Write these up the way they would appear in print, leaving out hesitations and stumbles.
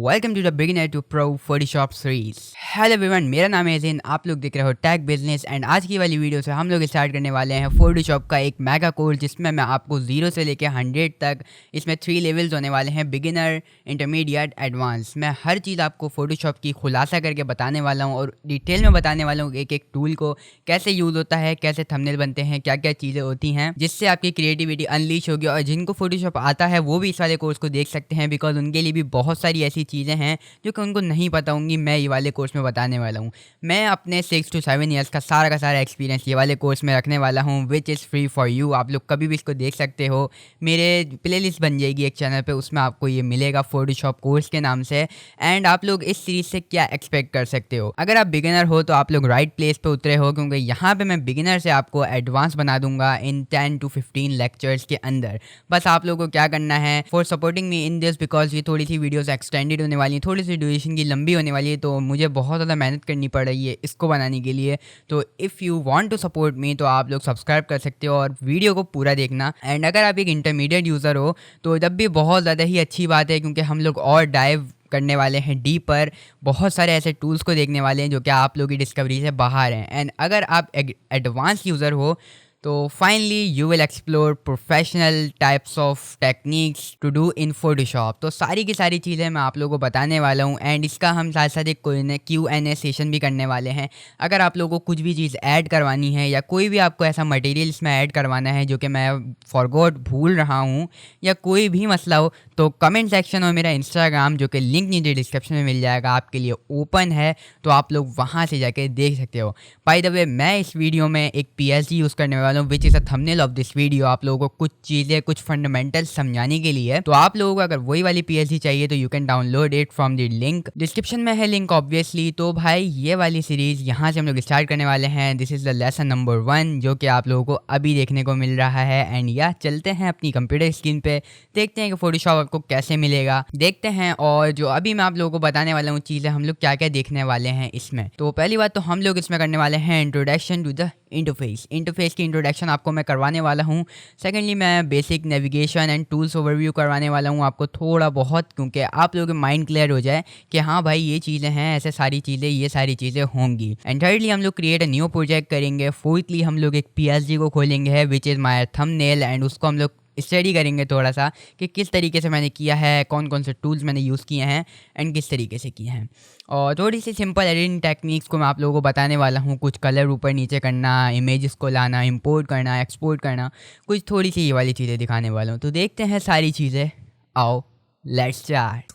Welcome to the beginner to pro Photoshop series. Hello everyone, मेरा नाम है ज़ैन, आप लोग देख रहे हो टेक बिजनेस। एंड आज की वाली वीडियो से हम लोग स्टार्ट करने वाले हैं फोटोशॉप का एक मेगा कोर्स, जिसमें मैं आपको 0 से लेकर 100 तक इसमें 3 लेवल्स होने वाले हैं, बिगिनर, इंटरमीडिएट, एडवांस। मैं हर चीज़ आपको फोटोशॉप की खुलासा करके बताने वाला हूँ और डिटेल में बताने वाला हूँ एक एक टूल को कैसे यूज़ होता है, कैसे थंबनेल बनते हैं, क्या क्या चीज़ें होती हैं जिससे आपकी क्रिएटिविटी अनलीश होगी। और जिनको फोटोशॉप आता है वो भी इस वाले कोर्स को देख सकते हैं, बिकॉज उनके लिए भी बहुत सारी ऐसी चीज़ें हैं जो कि उनको नहीं पता होंगी, मैं ये वाले कोर्स में बताने वाला हूँ। मैं अपने 6 to 7 ईयर्स का सारा एक्सपीरियंस ये वाले कोर्स में रखने वाला हूँ, which is free for you. आप लोग कभी भी इसको देख सकते हो, मेरे प्लेलिस्ट बन जाएगी एक चैनल पे, उसमें आपको ये मिलेगा फोटोशॉप कोर्स के नाम से। एंड आप लोग इस सीरीज से क्या एक्सपेक्ट कर सकते हो? अगर आप बिगिनर हो तो आप लोग राइट प्लेस पे उतरे हो, क्योंकि यहाँ पे मैं बिगिनर से आपको एडवांस बना दूंगा इन 10 to 15 लेक्चर्स के अंदर। बस आप लोगों को क्या करना है, for supporting me in this, because ये थोड़ी सी वीडियोस एक्सटेंडेड होने वाली है, थोड़ी सी ड्यूरेशन की लंबी होने वाली है, तो मुझे बहुत ज़्यादा मेहनत करनी पड़ रही है इसको बनाने के लिए। तो if you want to support me तो आप लोग सब्सक्राइब कर सकते हो और वीडियो को पूरा देखना। एंड अगर आप एक इंटरमीडिएट यूज़र हो तो तब भी बहुत ज़्यादा ही अच्छी बात है, क्योंकि हम लोग और डाइव करने वाले हैं डीप पर, बहुत सारे ऐसे टूल्स को देखने वाले हैं जो कि आप लोगों की डिस्कवरी से बाहर हैं। एंड अगर आप एडवांस यूज़र हो तो finally you will explore professional types of techniques to do in Photoshop. तो सारी की सारी चीज़ें मैं आप लोगों को बताने वाला हूँ। एंड इसका हम साथ साथ एक Q&A सेशन भी करने वाले हैं। अगर आप लोगों को कुछ भी चीज़ ऐड करवानी है या कोई भी आपको ऐसा मटेरियल इसमें ऐड करवाना है जो कि मैं फॉरगॉट भूल रहा हूँ, या कोई भी मसला हो, तो कमेंट सेक्शन और मेरा इंस्टाग्राम जो कि लिंक नीचे डिस्क्रिप्शन में मिल जाएगा आपके लिए ओपन है, तो आप लोग वहाँ से जाके देख सकते हो। बाय द वे, मैं इस वीडियो में एक PSG यूज़ करने वाला हूँ, which is a thumbnail of this video. आप लोगों को कुछ चीज़ें, कुछ फंडामेंटल समझाने के लिए। तो आप लोगों को अगर वही वाली PSG चाहिए तो you can download it from the link, description में है लिंक ऑब्वियसली। तो भाई ये वाली सीरीज़ यहाँ से हम लोग स्टार्ट करने वाले हैं। This is the lesson number 1 जो कि आप लोगों को अभी देखने को मिल रहा है। एंड या चलते हैं अपनी कंप्यूटर स्क्रीन पे, देखते हैं कि फोटोशॉप आपको कैसे मिलेगा, देखते हैं। और जो अभी मैं आप लोगों को बताने वाला हूँ चीज़ें, हम लोग क्या क्या देखने वाले हैं इसमें। तो पहली बात तो हम लोग इसमें करने वाले हैं इंट्रोडक्शन टू द इंटरफेस की इंट्रोडक्शन आपको मैं करवाने वाला हूँ। सेकेंडली मैं basic navigation and tools overview करवाने वाला हूँ आपको थोड़ा बहुत, क्योंकि आप लोगों के माइंड क्लियर हो जाए कि हाँ भाई ये चीज़ें हैं, ऐसे सारी चीज़ें, ये सारी चीज़ें होंगी। एंड थर्डली हम लोग क्रिएट अ न्यू प्रोजेक्ट करेंगे। फोर्थली हम लोग एक PSG को खोलेंगे which is my thumbnail, and उसको हम लोग स्टडी करेंगे थोड़ा सा कि किस तरीके से मैंने किया है, कौन कौन से टूल्स मैंने यूज़ किए हैं एंड किस तरीके से किए हैं। और थोड़ी सी सिंपल एडिटिंग टेक्निक्स को मैं आप लोगों को बताने वाला हूँ, कुछ कलर ऊपर नीचे करना, इमेजेस को लाना, इंपोर्ट करना, एक्सपोर्ट करना, कुछ थोड़ी सी ये वाली चीज़ें दिखाने वाला हूँ। तो देखते हैं सारी चीज़ें, आओ लेट्स स्टार्ट।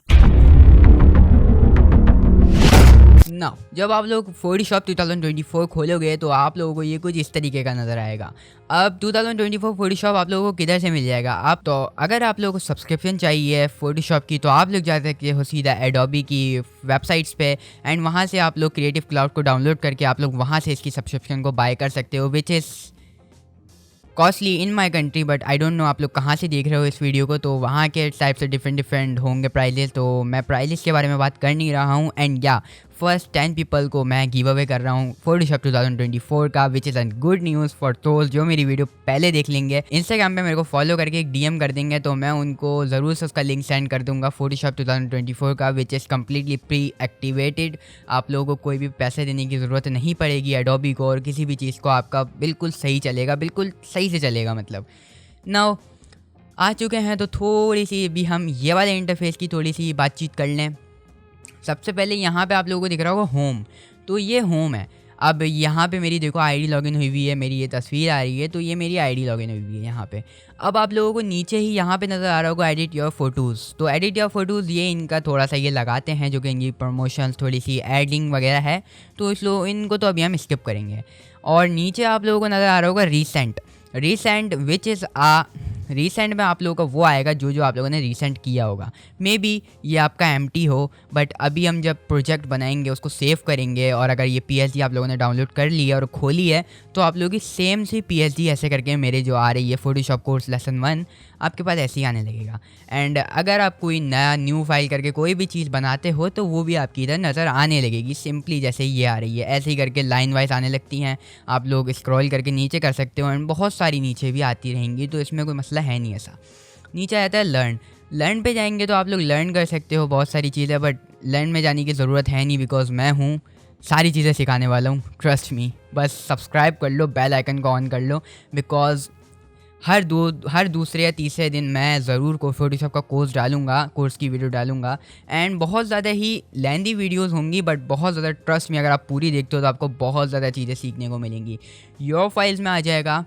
ना जब आप लोग फोटोशॉप 2024 खोलोगे तो आप लोगों को ये कुछ इस तरीके का नज़र आएगा। अब 2024 फोटोशॉप आप लोगों को किधर से मिल जाएगा? आप तो अगर आप लोगों को सब्सक्रिप्शन चाहिए फोटोशॉप की तो आप लोग जा सकते हो सीधा एडोबी की वेबसाइट्स पे, एंड वहाँ से आप लोग क्रिएटिव क्लाउड को डाउनलोड करके आप लोग वहाँ से इसकी सब्सक्रिप्शन को बाय कर सकते हो, which is costly in my country, but I don't know आप लोग कहाँ से देख रहे हो इस वीडियो को। तो वहाँ के टाइप से डिफरेंट होंगे प्राइजेस, तो मैं प्राइजेस के बारे में बात कर नहीं रहा हूँ। एंड या फर्स्ट 10 पीपल को मैं गिव अवे कर रहा हूँ फोटोशॉप 2024 का, which is a good news for दोस्त जो मेरी वीडियो पहले देख लेंगे। इंस्टाग्राम पे मेरे को फॉलो करके एक DM कर देंगे तो मैं उनको ज़रूर से उसका लिंक सेंड कर दूंगा फोटोशॉप 2024 का, which is completely pre activated. आप लोगों को कोई भी पैसे देने की ज़रूरत नहीं पड़ेगी एडोबी को, और किसी भी चीज़ को आपका बिल्कुल सही चलेगा, बिल्कुल सही से चलेगा। मतलब नाउ आ चुके हैं तो थोड़ी सी भी हम ये वाले इंटरफेस की थोड़ी सी बातचीत कर लें। सबसे पहले यहाँ पे आप लोगों को दिख रहा होगा होम, तो ये होम है। अब यहाँ पे मेरी देखो ID लॉगिन हुई हुई है, मेरी ये तस्वीर आ रही है, तो ये मेरी ID लॉगिन हुई हुई है यहाँ पे। अब आप लोगों को नीचे ही यहाँ पे नज़र आ रहा होगा एडिट योर फोटोज़। तो एडिट योर फोटोज़ ये इनका थोड़ा सा ये लगाते हैं, जो कि इनकी प्रमोशंस थोड़ी सी एडिंग वगैरह है, तो इनको तो अभी हम स्किप करेंगे। और नीचे आप लोगों को नज़र आ रहा होगा रीसेंट विच इज़ रीसेंट में आप लोगों का वो आएगा जो आप लोगों ने रीसेंट किया होगा। मे बी ये आपका एम्प्टी हो, बट अभी हम जब प्रोजेक्ट बनाएंगे उसको सेव करेंगे, और अगर ये PSG आप लोगों ने डाउनलोड कर ली है और खोली है तो आप लोगों की सेम सी PSG ऐसे करके मेरे जो आ रही है फोटोशॉप कोर्स लेसन 1 आपके पास ऐसे ही आने लगेगा। एंड अगर आप कोई नया न्यू फाइल करके कोई भी चीज़ बनाते हो तो वो भी आपकी इधर नज़र आने लगेगी, सिंपली जैसे ये आ रही है ऐसे ही करके लाइन वाइज आने लगती हैं। आप लोग स्क्रॉल करके नीचे कर सकते हो, एंड बहुत सारी नीचे भी आती रहेंगी, तो इसमें कोई मसला है नहीं ऐसा। नीचे आता है लर्न पे जाएंगे तो आप लोग लर्न कर सकते हो बहुत सारी चीज़ें, बट लर्न में जाने की ज़रूरत है नहीं बिकॉज मैं हूँ सारी चीज़ें सिखाने वाला हूँ, ट्रस्ट मी। बस सब्सक्राइब कर लो, बेल आइकन को ऑन कर लो, बिकॉज हर दूसरे या तीसरे दिन मैं ज़रूर फोटोशॉप का कोर्स की वीडियो डालूंगा। एंड बहुत ज़्यादा ही लेंदी वीडियोस होंगी, बट बहुत ज़्यादा, ट्रस्ट में, अगर आप पूरी देखते हो तो आपको बहुत ज़्यादा चीज़ें सीखने को मिलेंगी। योर फाइल्स में आ जाएगा,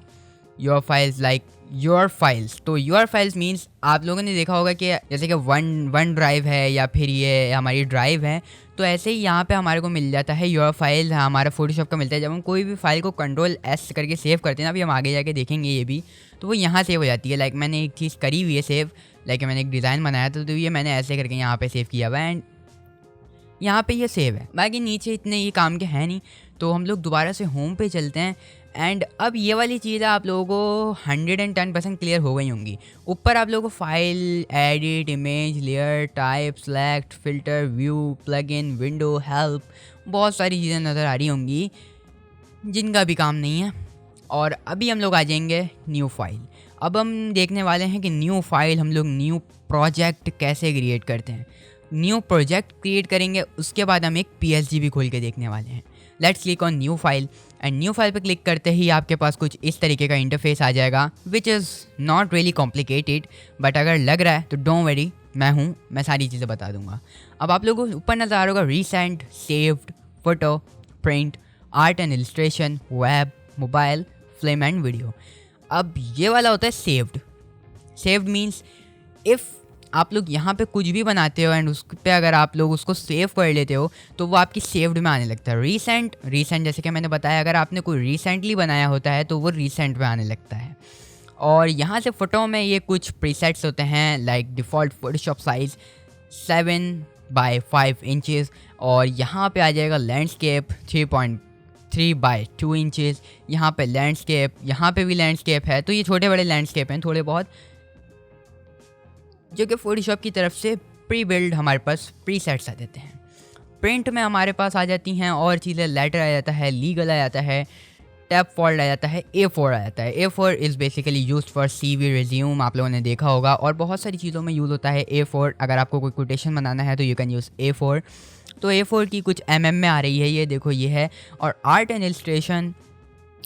your files like your files. तो योर फाइल्स मीन्स आप लोगों ने देखा होगा कि जैसे कि वन ड्राइव है या फिर ये हमारी ड्राइव है, तो ऐसे ही यहाँ पे हमारे को मिल जाता है योर फाइल्स। हमारा फोटोशॉप का मिलता है। जब हम कोई भी फाइल को Ctrl+S करके सेव करते हैं ना, अभी हम आगे जाके देखेंगे ये भी, तो वो यहाँ सेव हो जाती है। लाइक मैंने एक चीज़ करी हुई है सेव, लाइक मैंने एक डिज़ाइन बनाया था, तो ये मैंने ऐसे करके यहाँ पे सेव किया हुआ है एंड यहाँ पे ये सेव है। बाकी नीचे इतने ये काम के हैं नहीं, तो हम लोग दोबारा से होम पे चलते हैं। एंड अब ये वाली चीज़ें आप लोगों को 110% क्लियर हो गई होंगी। ऊपर आप लोगों को file, edit, image, layer, type, select, filter, view, plugin, window, help, बहुत सारी चीज़ें नज़र आ रही होंगी जिनका भी काम नहीं है। और अभी हम लोग आ जाएंगे न्यू फाइल। अब हम देखने वाले हैं कि न्यू फाइल हम लोग न्यू प्रोजेक्ट कैसे क्रिएट करते हैं। न्यू प्रोजेक्ट क्रिएट करेंगे, उसके बाद हम एक PSG भी खोल के देखने वाले हैं। Let's click on new file and new file पर क्लिक करते ही आपके पास कुछ इस तरीके का इंटरफेस आ जाएगा, which is not really complicated, but अगर लग रहा है तो डोंट वरी, मैं सारी चीज़ें बता दूंगा। अब आप लोगों को ऊपर नज़र आ रहा होगा recent, saved, photo, print, art and illustration, web, mobile, film and video. अब ये वाला होता है सेव्ड। सेव्ड मीन्स इफ़ आप लोग यहाँ पे कुछ भी बनाते हो एंड उस पे अगर आप लोग उसको सेव कर लेते हो तो वो आपकी सेव्ड में आने लगता है। रीसेंट जैसे कि मैंने बताया, अगर आपने कोई रिसेंटली बनाया होता है तो वो रीसेंट में आने लगता है। और यहाँ से फ़ोटो में ये कुछ प्रीसेट्स होते हैं, like default Photoshop size 7x5 inches, और यहाँ पे आ जाएगा लैंडस्केप 3.3x2 इंचेस। यहाँ पे लैंडस्केप, यहाँ पे भी लैंडस्केप है, तो ये छोटे बड़े लैंडस्केप हैं थोड़े बहुत, जो कि फोटोशॉप की तरफ से प्री बिल्ड हमारे पास प्रीसेट्स आ जाते हैं। प्रिंट में हमारे पास आ जाती हैं और चीज़ें, लेटर आ जाता है, लीगल आ जाता है, टैब फोल्ड आ जाता है, A4 आ जाता है। A4 is basically used for CV, resume, आप लोगों ने देखा होगा, और बहुत सारी चीज़ों में यूज़ होता है A4। अगर आपको कोई कोटेशन बनाना है तो यू कैन यूज़ A4। तो A4 की कुछ MM में आ रही है, ये देखो ये है। और आर्ट एंड इलस्ट्रेशन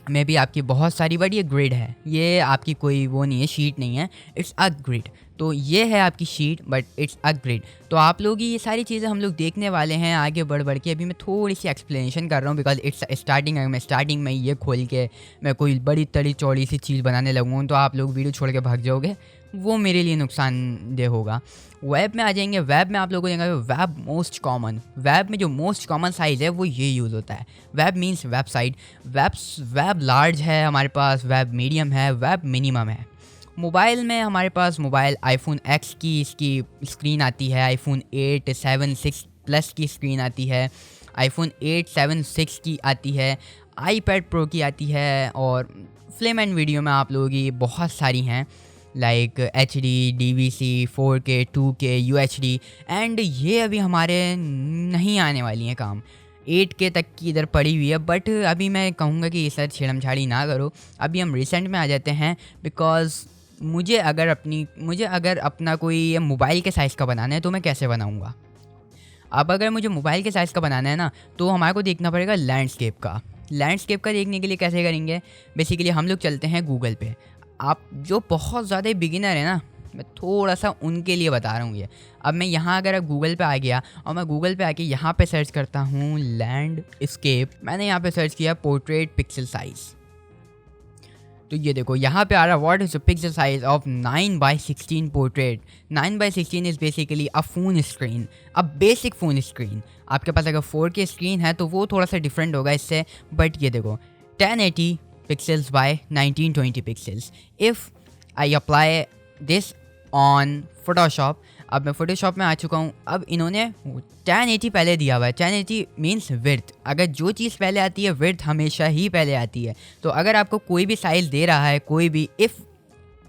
में भी आपकी बहुत सारी, बट ये ग्रिड है, ये आपकी कोई वो नहीं है, शीट नहीं है, इट्स अ ग्रिड। तो ये है आपकी sheet, but it's a grid. तो आप लोग ये सारी चीज़ें हम लोग देखने वाले हैं आगे बढ़ के। अभी मैं थोड़ी सी एक्सप्लेनेशन कर रहा हूँ बिकॉज इट्स स्टार्टिंग। अगर मैं स्टार्टिंग में ये खोल के मैं कोई बड़ी तड़ी चौड़ी सी चीज़ बनाने लगूँ तो आप लोग वीडियो छोड़ के भाग जाओगे, वो मेरे लिए नुकसानदेह होगा। वेब में आ जाएंगे। वेब में आप लोगों को देखेंगे वेब मोस्ट कॉमन, वेब में जो मोस्ट कॉमन साइज़ है वो ये यूज़ होता है। Web means website. Web large है हमारे पास, वेब मीडियम है, वेब मिनिमम है। मोबाइल में हमारे पास मोबाइल iPhone X की इसकी स्क्रीन आती है, iPhone 8, 7, 6 प्लस की स्क्रीन आती है, iPhone 8, 7, 6 की आती है, iPad Pro की आती है, और फिल्म एंड वीडियो में आप लोगों की बहुत सारी हैं, like HD, DVC, 4K, 2K, UHD। And ये अभी हमारे नहीं आने वाली हैं काम, 8K तक की इधर पड़ी हुई है। बट अभी मैं कहूँगा कि ये सर छेड़म-छाड़ी ना करो। अभी हम रिसेंट में आ जाते हैं, बिकॉज़ मुझे अगर अपना कोई मोबाइल के साइज़ का बनाना है तो मैं कैसे बनाऊँगा। अब अगर मुझे मोबाइल के साइज़ का बनाना है ना, तो हमारे को देखना पड़ेगा लैंडस्केप का। लैंडस्केप का देखने के लिए कैसे करेंगे, बेसिकली हम लोग चलते हैं गूगल पे। आप जो बहुत ज़्यादा बिगिनर है ना, मैं थोड़ा सा उनके लिए बता रहा हूँ ये। अब मैं यहाँ अगर गूगल पे आ गया और मैं गूगल पे आके यहाँ पे सर्च करता हूँ लैंडस्केप, मैंने यहाँ पे सर्च किया पोर्ट्रेट पिक्सल साइज़, तो ये देखो यहाँ पे आ रहा है what is the pixel size of 9x16 portrait. 9x16 is basically a phone screen, a basic phone screen. आपके पास अगर 4K स्क्रीन है तो वो थोड़ा सा डिफरेंट होगा इससे, बट ये देखो 1080 pixels by 1920 pixels. If I apply this on Photoshop, अब मैं फोटोशॉप में आ चुका हूँ। अब इन्होंने 1080 पहले दिया हुआ है। 1080 मीन्स विड्थ। अगर जो चीज़ पहले आती है विड्थ हमेशा ही पहले आती है। तो अगर आपको कोई भी साइज़ दे रहा है, कोई भी, इफ़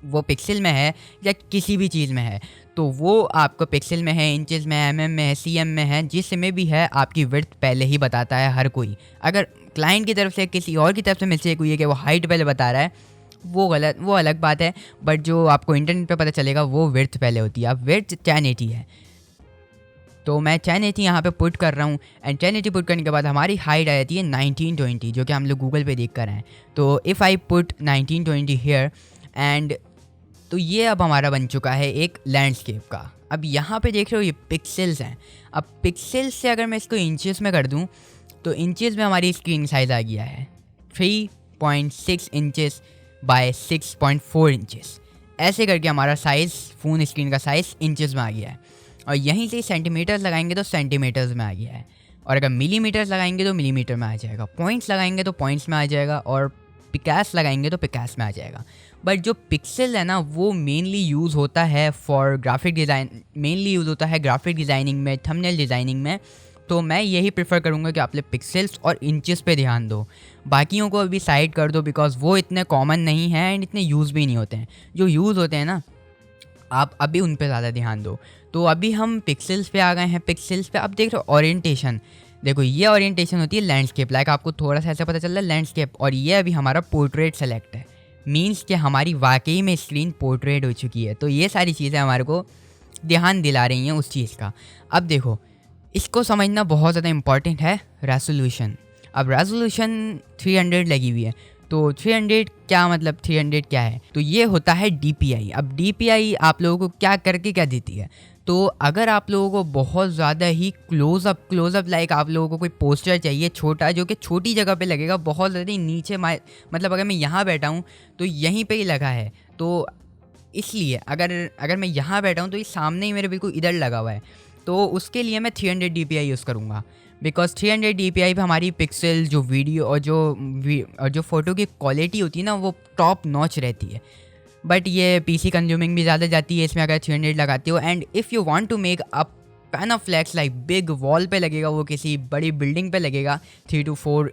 वो पिक्सल में है या किसी भी चीज़ में है, तो वो आपको पिक्सल में है, इंचेस में है, mm में है, cm में है, जिसमें भी है आपकी विड्थ पहले ही बताता है हर कोई। अगर क्लाइंट की तरफ से किसी और की तरफ से मिस्टेक हुई है कि वो हाइट पहले बता रहा है, वो अलग बात है, बट जो आपको इंटरनेट पे पता चलेगा वो विड्थ पहले होती है। अब विड्थ 1080 है, तो मैं 1080 यहाँ पे पुट कर रहा हूँ एंड 1080 पुट करने के बाद हमारी हाइट आ जाती है 1920, जो कि हम लोग गूगल पे देख कर आए हैं। तो if I put 1920 here and तो ये अब हमारा बन चुका है एक लैंडस्केप का। अब यहाँ पे देख रहे हो ये पिक्सेल्स हैं। अब पिक्सेल्स से अगर मैं इसको इंचेस में कर दूँ तो इंचेस में हमारी स्क्रीन साइज़ आ गया है 3.6 इंचेस बाय 6.4 इंचेस। ऐसे करके हमारा साइज़, फ़ोन स्क्रीन का साइज़ इंचेस में आ गया है। और यहीं से सेंटीमीटर्स लगाएंगे तो सेंटीमीटर्स में आ गया है, और अगर मिलीमीटर्स लगाएंगे तो मिलीमीटर में आ जाएगा, पॉइंट्स लगाएंगे तो पॉइंट्स में आ जाएगा, और पिकास लगाएंगे तो पिकास में आ जाएगा। बट जो पिक्सल है ना वो मेनली यूज़ होता है for graphic design, mainly use होता है ग्राफिक डिज़ाइनिंग में, थंबनेल डिज़ाइनिंग में। तो मैं यही प्रेफर करूँगा कि आप लोग पिक्सेल्स और इंचेस पे ध्यान दो, बाकियों को अभी साइड कर दो, बिकॉज वो इतने कॉमन नहीं हैं एंड इतने यूज़ भी नहीं होते हैं। जो यूज़ होते हैं ना आप अभी उन पे ज़्यादा ध्यान दो। तो अभी हम पिक्सेल्स पे आ गए हैं। पिक्सेल्स पे अब देख रहे हो ओरिएंटेशन, देखो ये ओरिएंटेशन होती है लैंडस्केप, लाइक आपको थोड़ा सा ऐसा पता चल रहा है लैंडस्केप, और ये अभी हमारा पोर्ट्रेट सेलेक्ट है, मीन्स कि हमारी वाकई में स्क्रीन पोर्ट्रेट हो चुकी है। तो ये सारी चीज़ें हमारे को ध्यान दिला रही हैं उस चीज़ का। अब देखो इसको समझना बहुत ज़्यादा इंपॉर्टेंट है, रेजोल्यूशन। अब रेजोल्यूशन 300 लगी हुई है, तो 300 क्या मतलब 300 क्या है, तो ये होता है DPI। अब DPI आप लोगों को क्या करके क्या देती है, तो अगर आप लोगों को बहुत ज़्यादा ही क्लोज़अप लाइक आप लोगों को कोई पोस्टर चाहिए छोटा, जो कि छोटी जगह पे लगेगा, बहुत ज़्यादा ही नीचे मतलब अगर मैं यहाँ बैठा हूँ तो यहीं पे ही लगा है, तो इसलिए अगर मैं यहाँ बैठा हूँ तो ये सामने ही मेरे बिल्कुल इधर लगा हुआ है, तो उसके लिए मैं 300 DPI यूज़ करूँगा। बिकॉज 300 DPI पे हमारी पिक्सल, जो वीडियो और जो फ़ोटो की क्वालिटी होती है ना वो टॉप नॉच रहती है। बट ये PC कंज्यूमिंग भी ज़्यादा जाती है इसमें अगर 300 लगाते हो। And if you want to make a panaflex like big wall पे लगेगा, वो किसी बड़ी बिल्डिंग पे लगेगा, 3 to 4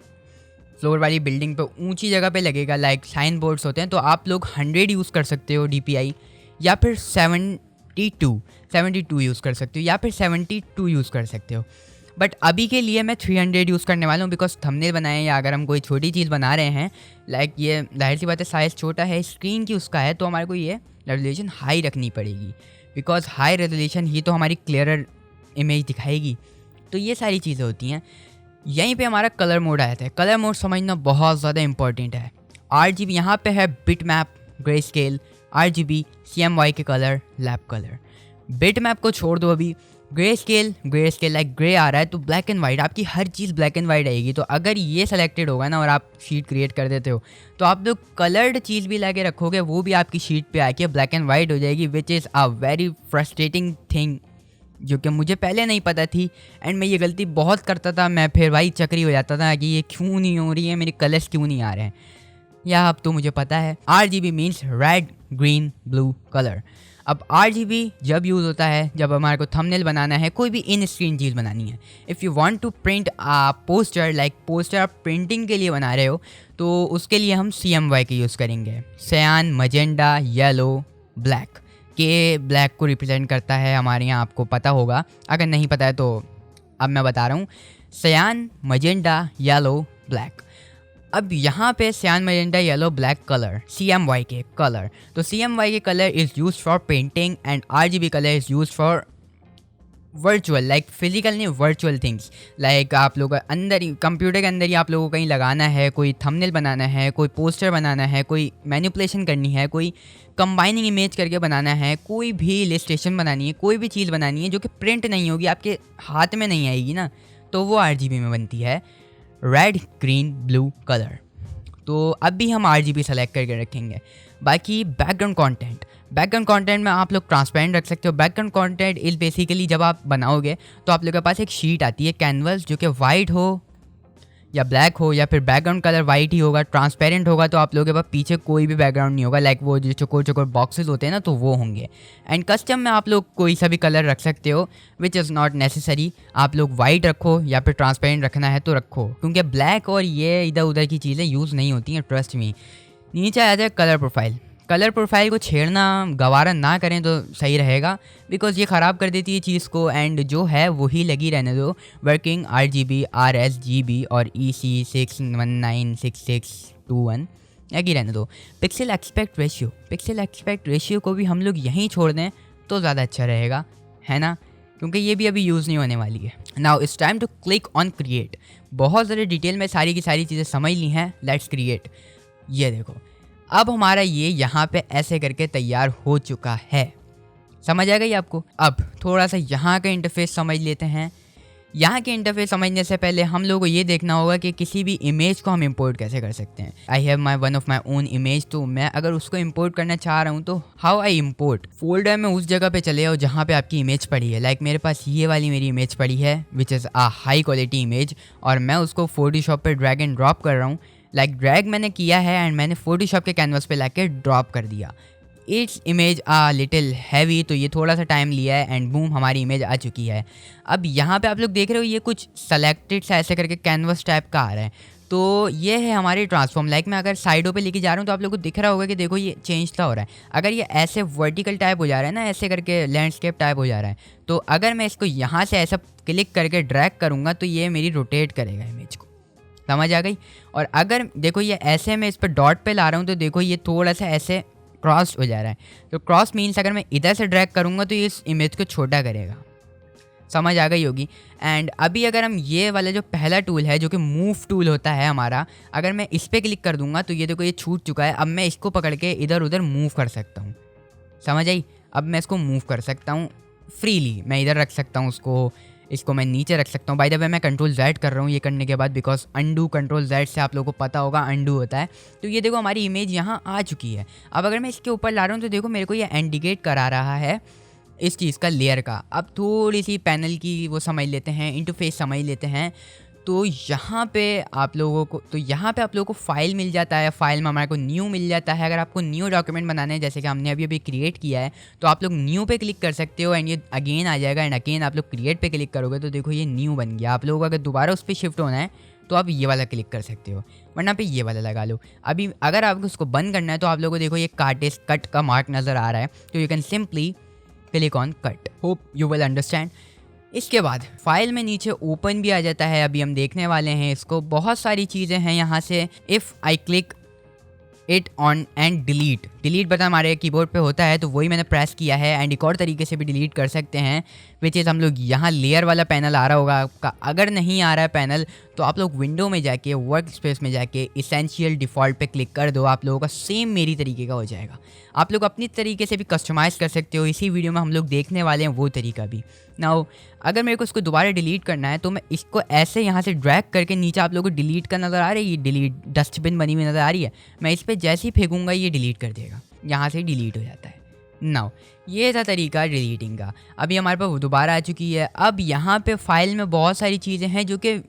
फ्लोर वाली बिल्डिंग पे ऊंची जगह पे लगेगा, लाइक साइन बोर्ड्स होते हैं, तो आप लोग 100 यूज़ कर सकते हो DPI, या फिर 72 यूज़ कर सकते हो, या फिर 72 यूज़ कर सकते हो। बट अभी के लिए मैं 300 यूज़ करने वाला हूँ, बिकॉज थंबनेल बनाए या अगर हम कोई छोटी चीज़ बना रहे हैं, लाइक ये जाहिर सी बात है साइज़ छोटा है स्क्रीन की उसका है, तो हमारे को ये रेजोल्यूशन हाई रखनी पड़ेगी, बिकॉज हाई रेजोल्यूशन ही तो हमारी क्लियरर इमेज दिखाएगी। तो ये सारी चीज़ें होती हैं। यहीं पे हमारा कलर मोड आया था। कलर मोड समझना बहुत ज़्यादा इंपॉर्टेंट है। RGB यहाँ पे है bit map, grey scale, RGB, CMY के colour, lap colour. Bit map को छोड़ दो अभी, ग्रे स्केल लाइक ग्रे आ रहा है तो ब्लैक एंड वाइट, आपकी हर चीज़ ब्लैक एंड वाइट आएगी। तो अगर ये सेलेक्टेड होगा ना और आप शीट क्रिएट कर देते हो तो आप लोग कलर्ड चीज़ भी लाके रखोगे, वो भी आपकी शीट पे आके ब्लैक एंड वाइट हो जाएगी, which is a very frustrating thing, जो कि मुझे पहले नहीं पता थी एंड मैं ये गलती बहुत करता था। मैं फिर भाई चक्री हो जाता था कि ये क्यों नहीं हो रही है, मेरे कलर्स क्यों नहीं आ रहे हैं, या अब तो मुझे पता है। RGB means red green blue colour. अब RGB जब यूज़ होता है जब हमारे को थंबनेल बनाना है, कोई भी इन स्क्रीन चीज़ बनानी है। If you want to print a poster, like poster आप प्रिंटिंग के लिए बना रहे हो, तो उसके लिए हम CMY के यूज़ करेंगे। सयान, मजेंडा, येलो, ब्लैक के ब्लैक को रिप्रेजेंट करता है हमारे यहाँ, आपको पता होगा, अगर नहीं पता है तो अब मैं बता रहा हूँ। सयान, मजेंडा, येलो, ब्लैक। अब यहाँ पे सयान, magenta, yellow, black colour CMY के कलर, तो CMY के colour is use for painting and RGB colour is use for virtual, like physical नहीं, वर्चुअल थिंग्स। लाइक आप लोग अंदर ही कंप्यूटर के अंदर ही आप लोगों को कहीं लगाना है, कोई थंबनेल बनाना है, कोई पोस्टर बनाना है, कोई मैनिपुलेशन करनी है, कोई कंबाइनिंग इमेज करके बनाना है, कोई भी इलस्ट्रेशन बनानी है, कोई भी चीज़ बनानी है जो कि प्रिंट नहीं होगी, आपके हाथ में नहीं आएगी ना, तो वो RGB में बनती है, रेड ग्रीन ब्लू कलर। तो अब भी हम RGB सेलेक्ट करके रखेंगे। बाकी बैकग्राउंड कंटेंट में आप लोग ट्रांसपेरेंट रख सकते हो। बैकग्राउंड कंटेंट इज़ बेसिकली जब आप बनाओगे तो आप लोगों के पास एक शीट आती है कैनवस, जो कि वाइट हो या ब्लैक हो, या फिर बैकग्राउंड कलर वाइट ही होगा, ट्रांसपेरेंट होगा, तो आप लोगों के पास पीछे कोई भी बैकग्राउंड नहीं होगा, लाइक वो जो चोकोर बॉक्सेस होते हैं ना, तो वो होंगे। एंड कस्टम में आप लोग कोई सा भी कलर रख सकते हो, विच इज़ नॉट नेसेसरी। आप लोग वाइट रखो या फिर ट्रांसपेरेंट रखना है तो रखो, क्योंकि ब्लैक और ये इधर उधर की चीज़ें यूज़ नहीं होती हैं, ट्रस्ट मी। नीचे आ जाए कलर प्रोफाइल को छेड़ना गवारा ना करें तो सही रहेगा, बिकॉज ये ख़राब कर देती है चीज़ को, एंड जो है वही लगी रहने दो। वर्किंग RGB, RSGB और EC6196621, एक ही रहने दो। पिक्सल एक्सपेक्ट रेशियो को भी हम लोग यहीं छोड़ दें तो ज़्यादा अच्छा रहेगा, है ना, क्योंकि ये भी अभी यूज़ नहीं होने वाली है। Now it's time to click on create. बहुत ज़्यादा डिटेल में सारी की सारी चीज़ें समझ ली हैं, लेट्स क्रिएट। ये देखो, अब हमारा ये यहाँ पे ऐसे करके तैयार हो चुका है। समझ आ गई आपको? अब थोड़ा सा यहाँ का इंटरफेस समझ लेते हैं। यहाँ के इंटरफेस समझने से पहले हम लोगों को ये देखना होगा कि किसी भी इमेज को हम इंपोर्ट कैसे कर सकते हैं। I have one of my own image, तो मैं अगर उसको इंपोर्ट करना चाह रहा हूँ तो हाउ आई इंपोर्ट। फोल्डर में उस जगह पे चले जाओ जहाँ पे आपकी इमेज पड़ी है। लाइक मेरे पास ये वाली मेरी इमेज पड़ी है which is a high quality image, और मैं उसको फोटोशॉप पे ड्रैग एंड ड्रॉप कर रहा हूँ। लाइक ड्रैग मैंने किया है एंड मैंने फोटोशॉप के कैनवस पे लाके ड्रॉप कर दिया। इट्स इमेज आ लिटिल हैवी, तो ये थोड़ा सा टाइम लिया है एंड बूम हमारी इमेज आ चुकी है। अब यहाँ पे आप लोग देख रहे हो ये कुछ सेलेक्टेड सा ऐसे करके कैनवस टाइप का आ रहा है, तो ये है हमारी ट्रांसफॉर्म। लाइक मैं अगर साइडों पे लेके जा रहा हूँ तो आप लोगों को दिख रहा होगा कि देखो ये चेंज सा हो रहा है। अगर ये ऐसे वर्टिकल टाइप हो जा रहा है ना, ऐसे करके लैंडस्केप टाइप हो जा रहा है, तो अगर मैं इसको यहाँ से ऐसा क्लिक करके ड्रैग करूँगा तो ये मेरी रोटेट करेगा इमेज को। समझ आ गई? और अगर देखो ये ऐसे मैं इस पर डॉट पे ला रहा हूँ तो देखो ये थोड़ा सा ऐसे क्रॉस हो जा रहा है। तो क्रॉस मीन्स अगर मैं इधर से ड्रैग करूँगा तो ये इस इमेज को छोटा करेगा। समझ आ गई होगी? एंड अभी अगर हम ये वाला जो पहला टूल है जो कि मूव टूल होता है हमारा, अगर मैं इस पर क्लिक कर दूंगा तो ये देखो ये छूट चुका है। अब मैं इसको पकड़ के इधर उधर मूव कर सकता हूँ। समझ आई? अब मैं इसको मूव कर सकता हूँ फ्रीली। मैं इधर रख सकता हूँ इसको मैं नीचे रख सकता हूँ। बाय द वे मैं कंट्रोल Z कर रहा हूँ ये करने के बाद, बिकॉज अंडू कंट्रोल Z से आप लोगों को पता होगा अंडू होता है। तो ये देखो हमारी इमेज यहाँ आ चुकी है। अब अगर मैं इसके ऊपर ला रहा हूँ तो देखो मेरे को ये इंडिकेट करा रहा है इस चीज़ का, लेयर का। अब थोड़ी सी पैनल की वो समझ लेते हैं, इंटरफेस समझ लेते हैं। तो यहाँ पे आप लोगों को फ़ाइल मिल जाता है। फाइल में हमारे को न्यू मिल जाता है। अगर आपको न्यू डॉक्यूमेंट बनाना है जैसे कि हमने अभी क्रिएट किया है, तो आप लोग न्यू पे क्लिक कर सकते हो एंड ये अगेन आ जाएगा। एंड अगेन आप लोग क्रिएट पे क्लिक करोगे तो देखो ये न्यू बन गया। आप लोगों को अगर दोबारा उस पर शिफ्ट होना है तो आप ये वाला क्लिक कर सकते हो, वरना पे ये वाला लगा लो। अभी अगर आपको उसको बंद करना है तो आप लोगों को देखो ये कट का मार्क नज़र आ रहा है, तो you can simply click on cut. Hope you will understand. इसके बाद फाइल में नीचे ओपन भी आ जाता है। अभी हम देखने वाले हैं इसको। बहुत सारी चीज़ें हैं यहाँ से। If I click it on and delete button हमारे कीबोर्ड पे होता है, तो वही मैंने प्रेस किया है। एंड एक और तरीके से भी डिलीट कर सकते हैं, विच इज़ हम लोग यहाँ लेयर वाला पैनल आ रहा होगा आपका। अगर नहीं आ रहा है पैनल तो आप लोग विंडो में जाके वर्क स्पेस में जाके इसेंशियल डिफ़ॉल्ट पे क्लिक कर दो। आप लोगों का सेम मेरी तरीके का हो जाएगा। आप लोग अपनी तरीके से भी कस्टमाइज़ कर सकते हो। इसी वीडियो में हम लोग देखने वाले हैं वो तरीका भी। नाउ अगर मेरे को इसको दोबारा डिलीट करना है तो मैं इसको ऐसे यहाँ से ड्रैग करके नीचे, आप लोगों को डिलीट का नज़र आ रही है, डिलीट डस्टबिन बनी हुई नज़र आ रही है, मैं इस पर जैसे ही फेंकूंगा ये डिलीट कर देगा। यहाँ से डिलीट हो जाता है। नाउ ये था तरीका डिलीटिंग का। अभी हमारे पास दोबारा आ चुकी है। अब यहाँ पे फाइल में बहुत सारी चीज़ें हैं जो कि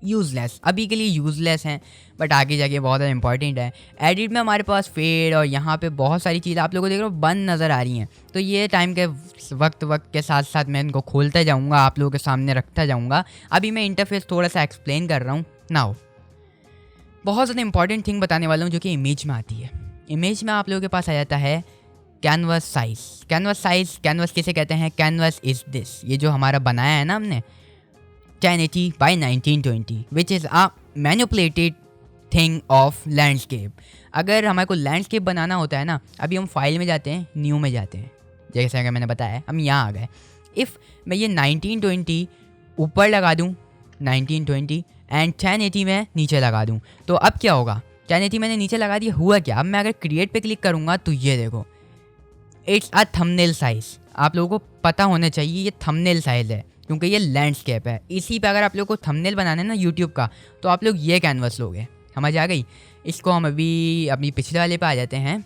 यूज़लेस, अभी के लिए यूज़लेस हैं, बट आगे जाके बहुत ज़्यादा इंपॉर्टेंट है। एडिट में हमारे पास फेड और यहाँ पे बहुत सारी चीज़ें आप लोगों को देख रहे हो बंद नज़र आ रही हैं। तो ये टाइम के वक्त के साथ साथ मैं इनको खोलता जाऊँगा, आप लोगों के सामने रखता जाऊँगा। अभी मैं इंटरफेस थोड़ा सा एक्सप्लेन कर रहा हूँ। नाउ बहुत ज़्यादा इंपॉर्टेंट थिंग बताने वाला हूँ जो कि इमेज में आती है। इमेज में आप लोगों के पास आ जाता है कैनवस साइज़। कैनवस किसे कहते हैं? कैनवस इज़ दिस, ये जो हमारा बनाया है ना हमने 1080 by 1920 which is a manipulated thing of landscape। अगर हमारे को लैंडस्केप बनाना होता है ना, अभी हम फाइल में जाते हैं, न्यू में जाते हैं, जैसे कि मैंने बताया हम यहाँ आ गए। इफ़ मैं ये 1920 ऊपर लगा दूँ 1920 एंड 1080 में नीचे लगा दूँ, तो अब क्या होगा? 1080 मैंने नीचे लगा दिया, हुआ क्या? अब मैं अगर क्रिएट पे क्लिक करूँगा तो ये देखो इट्स अ थंबनेल साइज़। आप लोगों को पता होना चाहिए ये थंबनेल साइज़ है क्योंकि ये लैंडस्केप है। इसी पे अगर आप लोग को थंबनेल बनाना है ना यूट्यूब का, तो आप लोग ये कैनवस लोगे। समझ आ गई? इसको हम अभी अपनी पिछले वाले पे आ जाते हैं।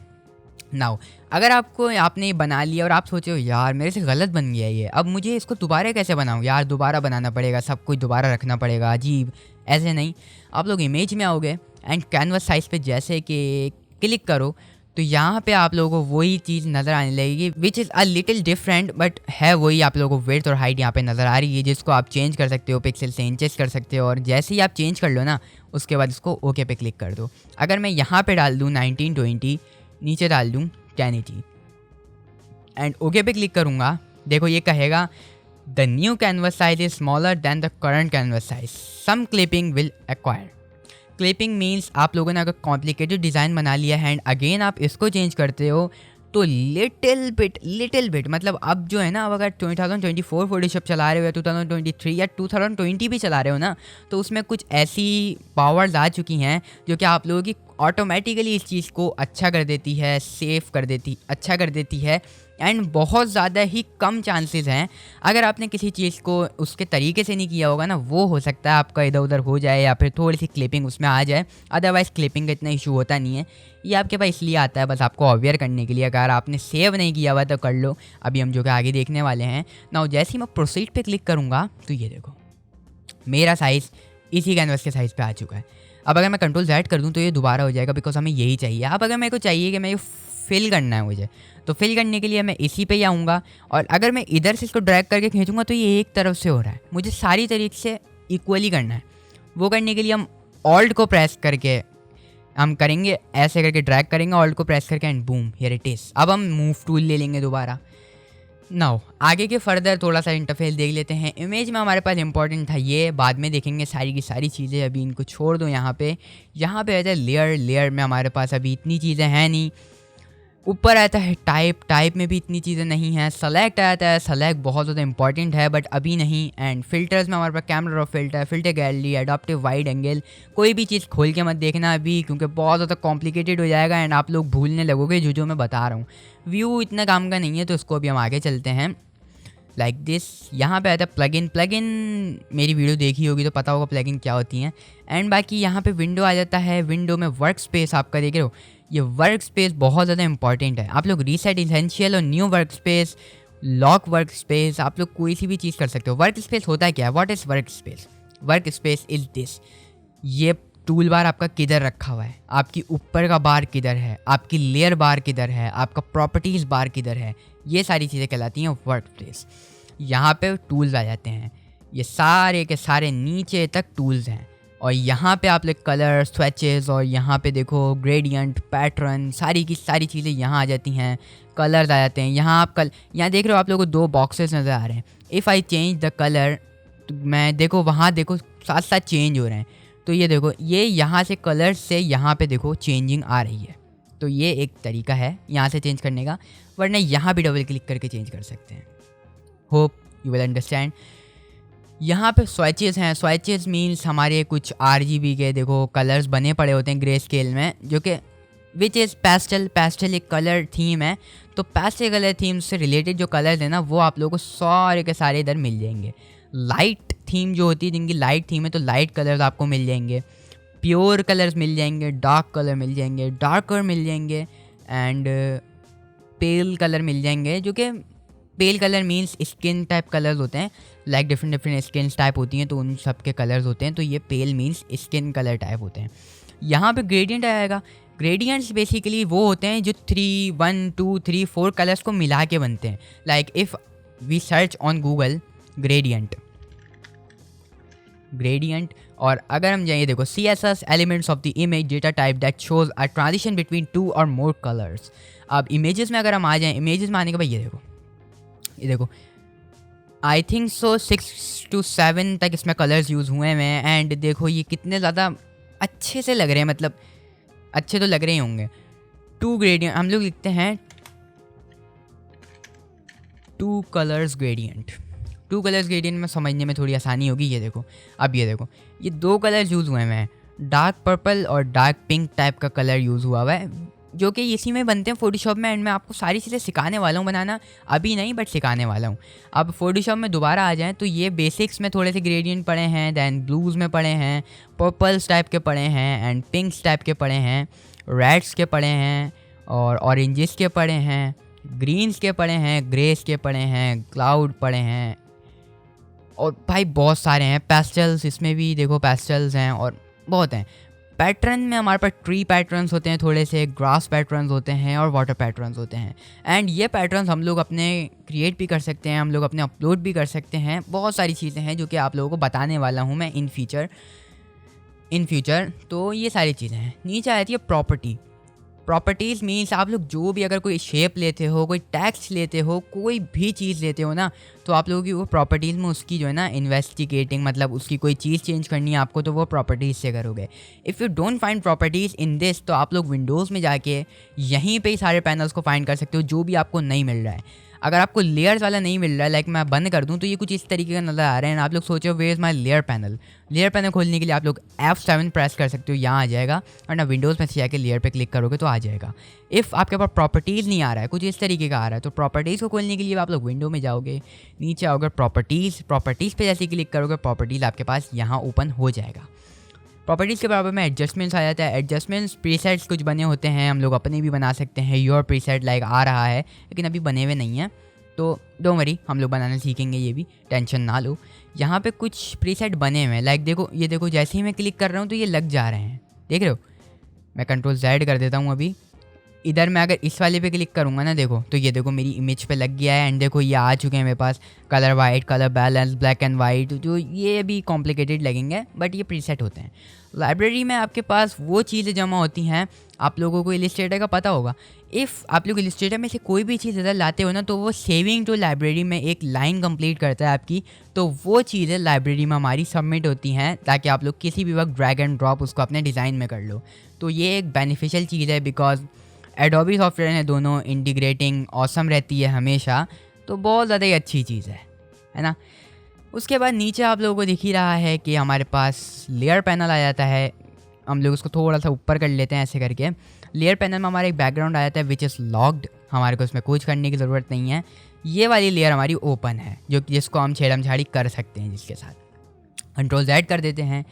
नाउ अगर आपने ये बना लिया और आप सोचे हो यार मेरे से गलत बन गया ये, अब मुझे इसको दोबारा कैसे बनाऊँ यार, दोबारा बनाना पड़ेगा, सब कुछ दोबारा रखना पड़ेगा, अजीब। ऐसे नहीं, आप लोग इमेज में आओगे एंड कैनवस साइज़ पे जैसे कि क्लिक करो तो यहाँ पे आप लोगों को वही चीज़ नज़र आने लगेगी which is a little different, but है वही। आप लोगों को विड्थ और हाइट यहाँ पे नज़र आ रही है, जिसको आप चेंज कर सकते हो, पिक्सल से इंचेस कर सकते हो। और जैसे ही आप चेंज कर लो ना, उसके बाद इसको ओके पे क्लिक कर दो। अगर मैं यहाँ पे डाल दूँ 1920, नीचे डाल दूँ 1080 एंड ओके पे क्लिक करूँगा, देखो ये कहेगा the new canvas size is smaller than the current canvas size, some clipping will acquire. Clipping means आप लोगों ने अगर कॉम्प्लिकेटेड डिज़ाइन बना लिया है एंड अगेन आप इसको चेंज करते हो तो लिटिल बिट मतलब अब जो है ना, अब अगर 2024 फोटोशॉप चला रहे हो या 2023 या 2020 भी चला रहे हो ना, तो उसमें कुछ ऐसी पावर्स आ चुकी हैं जो कि आप लोगों की ऑटोमेटिकली इस चीज़ को अच्छा कर देती है, अच्छा कर देती है। एंड बहुत ज़्यादा ही कम चांसेस हैं, अगर आपने किसी चीज़ को उसके तरीके से नहीं किया होगा ना, वो हो सकता है आपका इधर उधर हो जाए या फिर थोड़ी सी क्लिपिंग उसमें आ जाए। अदरवाइज़ क्लिपिंग का इतना इशू होता नहीं है, ये आपके पास इसलिए आता है बस आपको अवेयर करने के लिए। अगर आपने सेव नहीं किया हुआ तो कर लो, अभी हम जो कि आगे देखने वाले हैं ना। जैसे ही मैं प्रोसीड पे क्लिक करूँगा तो ये देखो मेरा साइज़ इसी कैनवस के साइज़ पे आ चुका है। अब अगर मैं कंट्रोल Z कर दूँ तो ये दोबारा हो जाएगा, बिकॉज हमें यही चाहिए। अब अगर मेरे को चाहिए कि मैं ये फिल करना है मुझे, तो फिल करने के लिए मैं इसी पे ही आऊँगा, और अगर मैं इधर से इसको ड्रैग करके खींचूँगा तो ये एक तरफ से हो रहा है, मुझे सारी तरीके से इक्वली करना है। वो करने के लिए हम ऑल्ट को प्रेस करके हम करेंगे, ऐसे करके ड्रैग करेंगे ऑल्ट को प्रेस करके and boom here it is. अब हम मूव टूल ले लेंगे दोबारा। नाउ आगे के फर्दर थोड़ा सा इंटरफेस देख लेते हैं। इमेज में हमारे पास इंपॉर्टेंट था ये, बाद में देखेंगे सारी की सारी चीज़ें, अभी इनको छोड़ दो। यहाँ पे रहता है लेयर में हमारे पास अभी इतनी चीज़ें हैं नहीं। ऊपर आता है टाइप में भी इतनी चीज़ें नहीं हैं। सेलेक्ट आता है, सेलेक्ट बहुत ज़्यादा इंपॉर्टेंट है बट अभी नहीं। एंड फिल्टर्स में हमारे पास camera raw filter gallery, adaptive wide angle. कोई भी चीज़ खोल के मत देखना अभी, क्योंकि बहुत ज़्यादा कॉम्प्लिकेटेड हो जाएगा एंड आप लोग भूलने लगोगे जो मैं बता रहा हूँ। व्यू इतना काम का नहीं है, तो उसको अभी हम आगे चलते हैं लाइक दिस। यहाँ पे आता है प्लगइन। मेरी वीडियो देखी होगी तो पता होगा प्लगइन क्या होती हैं। एंड बाकी यहाँ पे विंडो आ जाता है। विंडो में वर्क स्पेस आपका देख रहे हो, ये वर्क स्पेस बहुत ज़्यादा इंपॉर्टेंट है। आप लोग रीसेट इसेंशियल और new work space, lock work space, आप लोग कोई सी भी चीज़ कर सकते हो। वर्क स्पेस होता है क्या है, what is work space? Work space is this. ये टूल बार आपका किधर रखा हुआ है, आपकी ऊपर का बार किधर है, आपकी लेयर बार किधर है, आपका प्रॉपर्टीज़ बार किधर है, ये सारी चीज़ें कहलाती हैं वर्क प्लेस। यहाँ पे टूल्स आ जाते हैं, ये सारे के सारे नीचे तक टूल्स हैं। और यहाँ पे आप लोग कलर, स्विचेस, और यहाँ पे देखो ग्रेडियंट, पैटर्न, सारी की सारी चीज़ें यहाँ आ जाती हैं। कलर्स आ जाते हैं। यहाँ आप यहाँ देख रहे हो आप लोगों को 2 बॉक्सेस नज़र आ रहे हैं। If I change the colour, तो मैं देखो वहाँ देखो साथ साथ चेंज हो रहे हैं। तो ये देखो, ये यहाँ से कलर से यहाँ पे देखो चेंजिंग आ रही है। तो ये एक तरीका है यहाँ से चेंज करने का, वरना यहाँ भी डबल क्लिक करके चेंज कर सकते हैं। Hope you will understand. यहाँ पे स्विचेस हैं। स्विचेस मीन्स हमारे कुछ RGB के देखो कलर्स बने पड़े होते हैं ग्रे स्केल में, जो कि विच इज़ पेस्टल एक कलर थीम है। तो पेस्टल कलर थीम से रिलेटेड जो कलर्स हैं ना, वो आप लोगों को सारे के सारे इधर मिल जाएंगे। लाइट थीम जो होती है, जिनकी लाइट थीम है, तो लाइट कलर्स आपको मिल जाएंगे। प्योर कलर्स मिल जाएंगे, डार्क कलर मिल जाएंगे, डार्कर मिल जाएंगे, एंड पेल कलर मिल जाएंगे। जो कि पेल colour means skin type colours होते हैं, लाइक डिफरेंट स्किन टाइप होती हैं, तो उन सब के कलर्स होते हैं। तो ये पेल मीन्स स्किन कलर टाइप होते हैं। यहाँ पे ग्रेडियंट आएगा। ग्रेडियंट्स बेसिकली वो होते हैं जो 1 2 3 4 कलर्स को मिला के बनते हैं। Like if we search on Google gradient, और अगर हम जाइए देखो CSS elements of the image data type that shows a transition between 2 और मोर कलर्स। अब इमेजेस में अगर हम आ जाएँ, इमेजेस में आने के बाद ये देखो आई थिंक सो 6 to 7 तक इसमें कलर्स यूज़ हुए हैं। एंड देखो ये कितने ज़्यादा अच्छे से लग रहे हैं, मतलब अच्छे तो लग रहे ही होंगे। 2 ग्रेडियंट हम लोग लिखते हैं, 2 कलर्स ग्रेडियंट। 2 कलर्स ग्रेडियंट में समझने में थोड़ी आसानी होगी। ये देखो, अब ये देखो, ये 2 कलर्स यूज़ हुए हैं। डार्क पर्पल और डार्क पिंक टाइप का कलर यूज़ हुआ है, जो कि इसी में बनते हैं फोटोशॉप में। एंड मैं आपको सारी चीज़ें सिखाने वाला हूँ बनाना, अभी नहीं बट सिखाने वाला हूँ। अब फोटोशॉप में दोबारा आ जाएँ तो ये बेसिक्स में थोड़े से ग्रेडियंट पड़े हैं, दैन ब्लूज़ में पड़े हैं, पर्पल्स टाइप के पड़े हैं, एंड पिंक्स टाइप के पड़े हैं, रेड्स के पड़े हैं, और ऑरेंजेस के पड़े हैं, ग्रीन्स के पड़े हैं, ग्रेस के पड़े हैं, क्लाउड पड़े हैं, और भाई बहुत सारे हैं। पेस्टल्स, इसमें भी देखो पेस्टल्स हैं और बहुत हैं। पैटर्न में हमारे पास ट्री पैटर्न्स होते हैं, थोड़े से ग्रास पैटर्न्स होते हैं, और वाटर पैटर्न्स होते हैं। एंड ये पैटर्न्स हम लोग अपने क्रिएट भी कर सकते हैं, हम लोग अपने अपलोड भी कर सकते हैं। बहुत सारी चीज़ें हैं जो कि आप लोगों को बताने वाला हूँ मैं इन फ्यूचर। तो ये सारी चीज़ें हैं। नीचे आती है प्रॉपर्टी। प्रॉपर्टीज़ मीन्स आप लोग जो भी अगर कोई शेप लेते हो, कोई टेक्स्ट लेते हो, कोई भी चीज़ लेते हो ना, तो आप लोगों की वो प्रॉपर्टीज़ में उसकी जो है ना इन्वेस्टिगेटिंग, मतलब उसकी कोई चीज़ चेंज करनी है आपको, तो वो प्रॉपर्टीज़ से करोगे। If you don't find properties in this, तो आप लोग विंडोज़ में जाके यहीं पे ही सारे पैनल्स को फाइंड कर सकते हो जो भी आपको नहीं मिल रहा है। अगर आपको लेयर्स वाला नहीं मिल रहा है, लाइक मैं बंद कर दूं तो ये कुछ इस तरीके का नज़र आ रहे हैं। आप लोग सोचो where is my layer panel. Layer panel खोलने के लिए आप लोग F7 प्रेस कर सकते हो, यहाँ आ जाएगा, और ना विंडोज़ में से जाके लेयर पे क्लिक करोगे तो आ जाएगा। इफ़ आपके पास प्रॉपर्टीज़ नहीं आ रहा है, कुछ इस तरीके का आ रहा है, तो प्रॉपर्टीज़ को खोलने के लिए आप लोग विंडो में जाओगे, नीचे आओगे प्रॉपर्टीज़ पे जैसे क्लिक करोगे प्रॉपर्टीज़ आपके पास यहाँ ओपन हो जाएगा। प्रॉपर्टीज़ के बराबर में एडजस्टमेंट्स आ जाता है। एडजस्टमेंट्स प्रीसेट्स कुछ बने होते हैं, हम लोग अपने भी बना सकते हैं। योर प्रीसेट लाइक आ रहा है, लेकिन अभी बने हुए नहीं हैं, तो डोंट वरी, हम लोग बनाना सीखेंगे, ये भी टेंशन ना लो। यहाँ पे कुछ प्रीसेट बने हुए हैं, लाइक देखो, ये देखो, जैसे ही मैं क्लिक कर रहा हूँ तो ये लग जा रहे हैं, देख रहे हो। मैं Ctrl Z कर देता हूँ अभी। इधर मैं अगर इस वाले पे क्लिक करूँगा ना, देखो, तो ये देखो मेरी इमेज पे लग गया है। एंड देखो ये आ चुके हैं मेरे पास, colour white, colour balance, black and white, जो ये भी कॉम्प्लिकेटेड लगेंगे बट ये प्रीसेट होते हैं। लाइब्रेरी में आपके पास वो चीज़ें जमा होती हैं, आप लोगों को इलिस्ट्रेटर का पता होगा। इफ़ आप लोग इलिस्ट्रेटर में से कोई भी चीज़ इधर लाते हो ना, तो वो सेविंग टू लाइब्रेरी में एक लाइन कंप्लीट करता है आपकी, तो वो चीज़ें लाइब्रेरी में हमारी सबमिट होती हैं, ताकि आप लोग किसी भी वक्त ड्रैग एंड ड्रॉप उसको अपने डिज़ाइन में कर लो। तो ये एक बेनिफिशियल चीज़ है, बिकॉज एडोबी सॉफ्टवेयर है, दोनों इंटीग्रेटिंग ऑसम रहती है हमेशा, तो बहुत ज़्यादा ही अच्छी चीज़ है ना। उसके बाद नीचे आप लोगों को दिख ही रहा है कि हमारे पास लेयर पैनल आ जाता है। हम लोग उसको थोड़ा सा ऊपर कर लेते हैं ऐसे करके। लेयर पैनल में हमारा एक बैकग्राउंड आ जाता है विच इज़ लॉक्ड, हमारे को उसमें कुछ करने की ज़रूरत नहीं है। ये वाली लेयर हमारी ओपन है, जिसको हम छेड़म छाड़ी कर सकते हैं, जिसके साथ Ctrl Z कर देते हैं।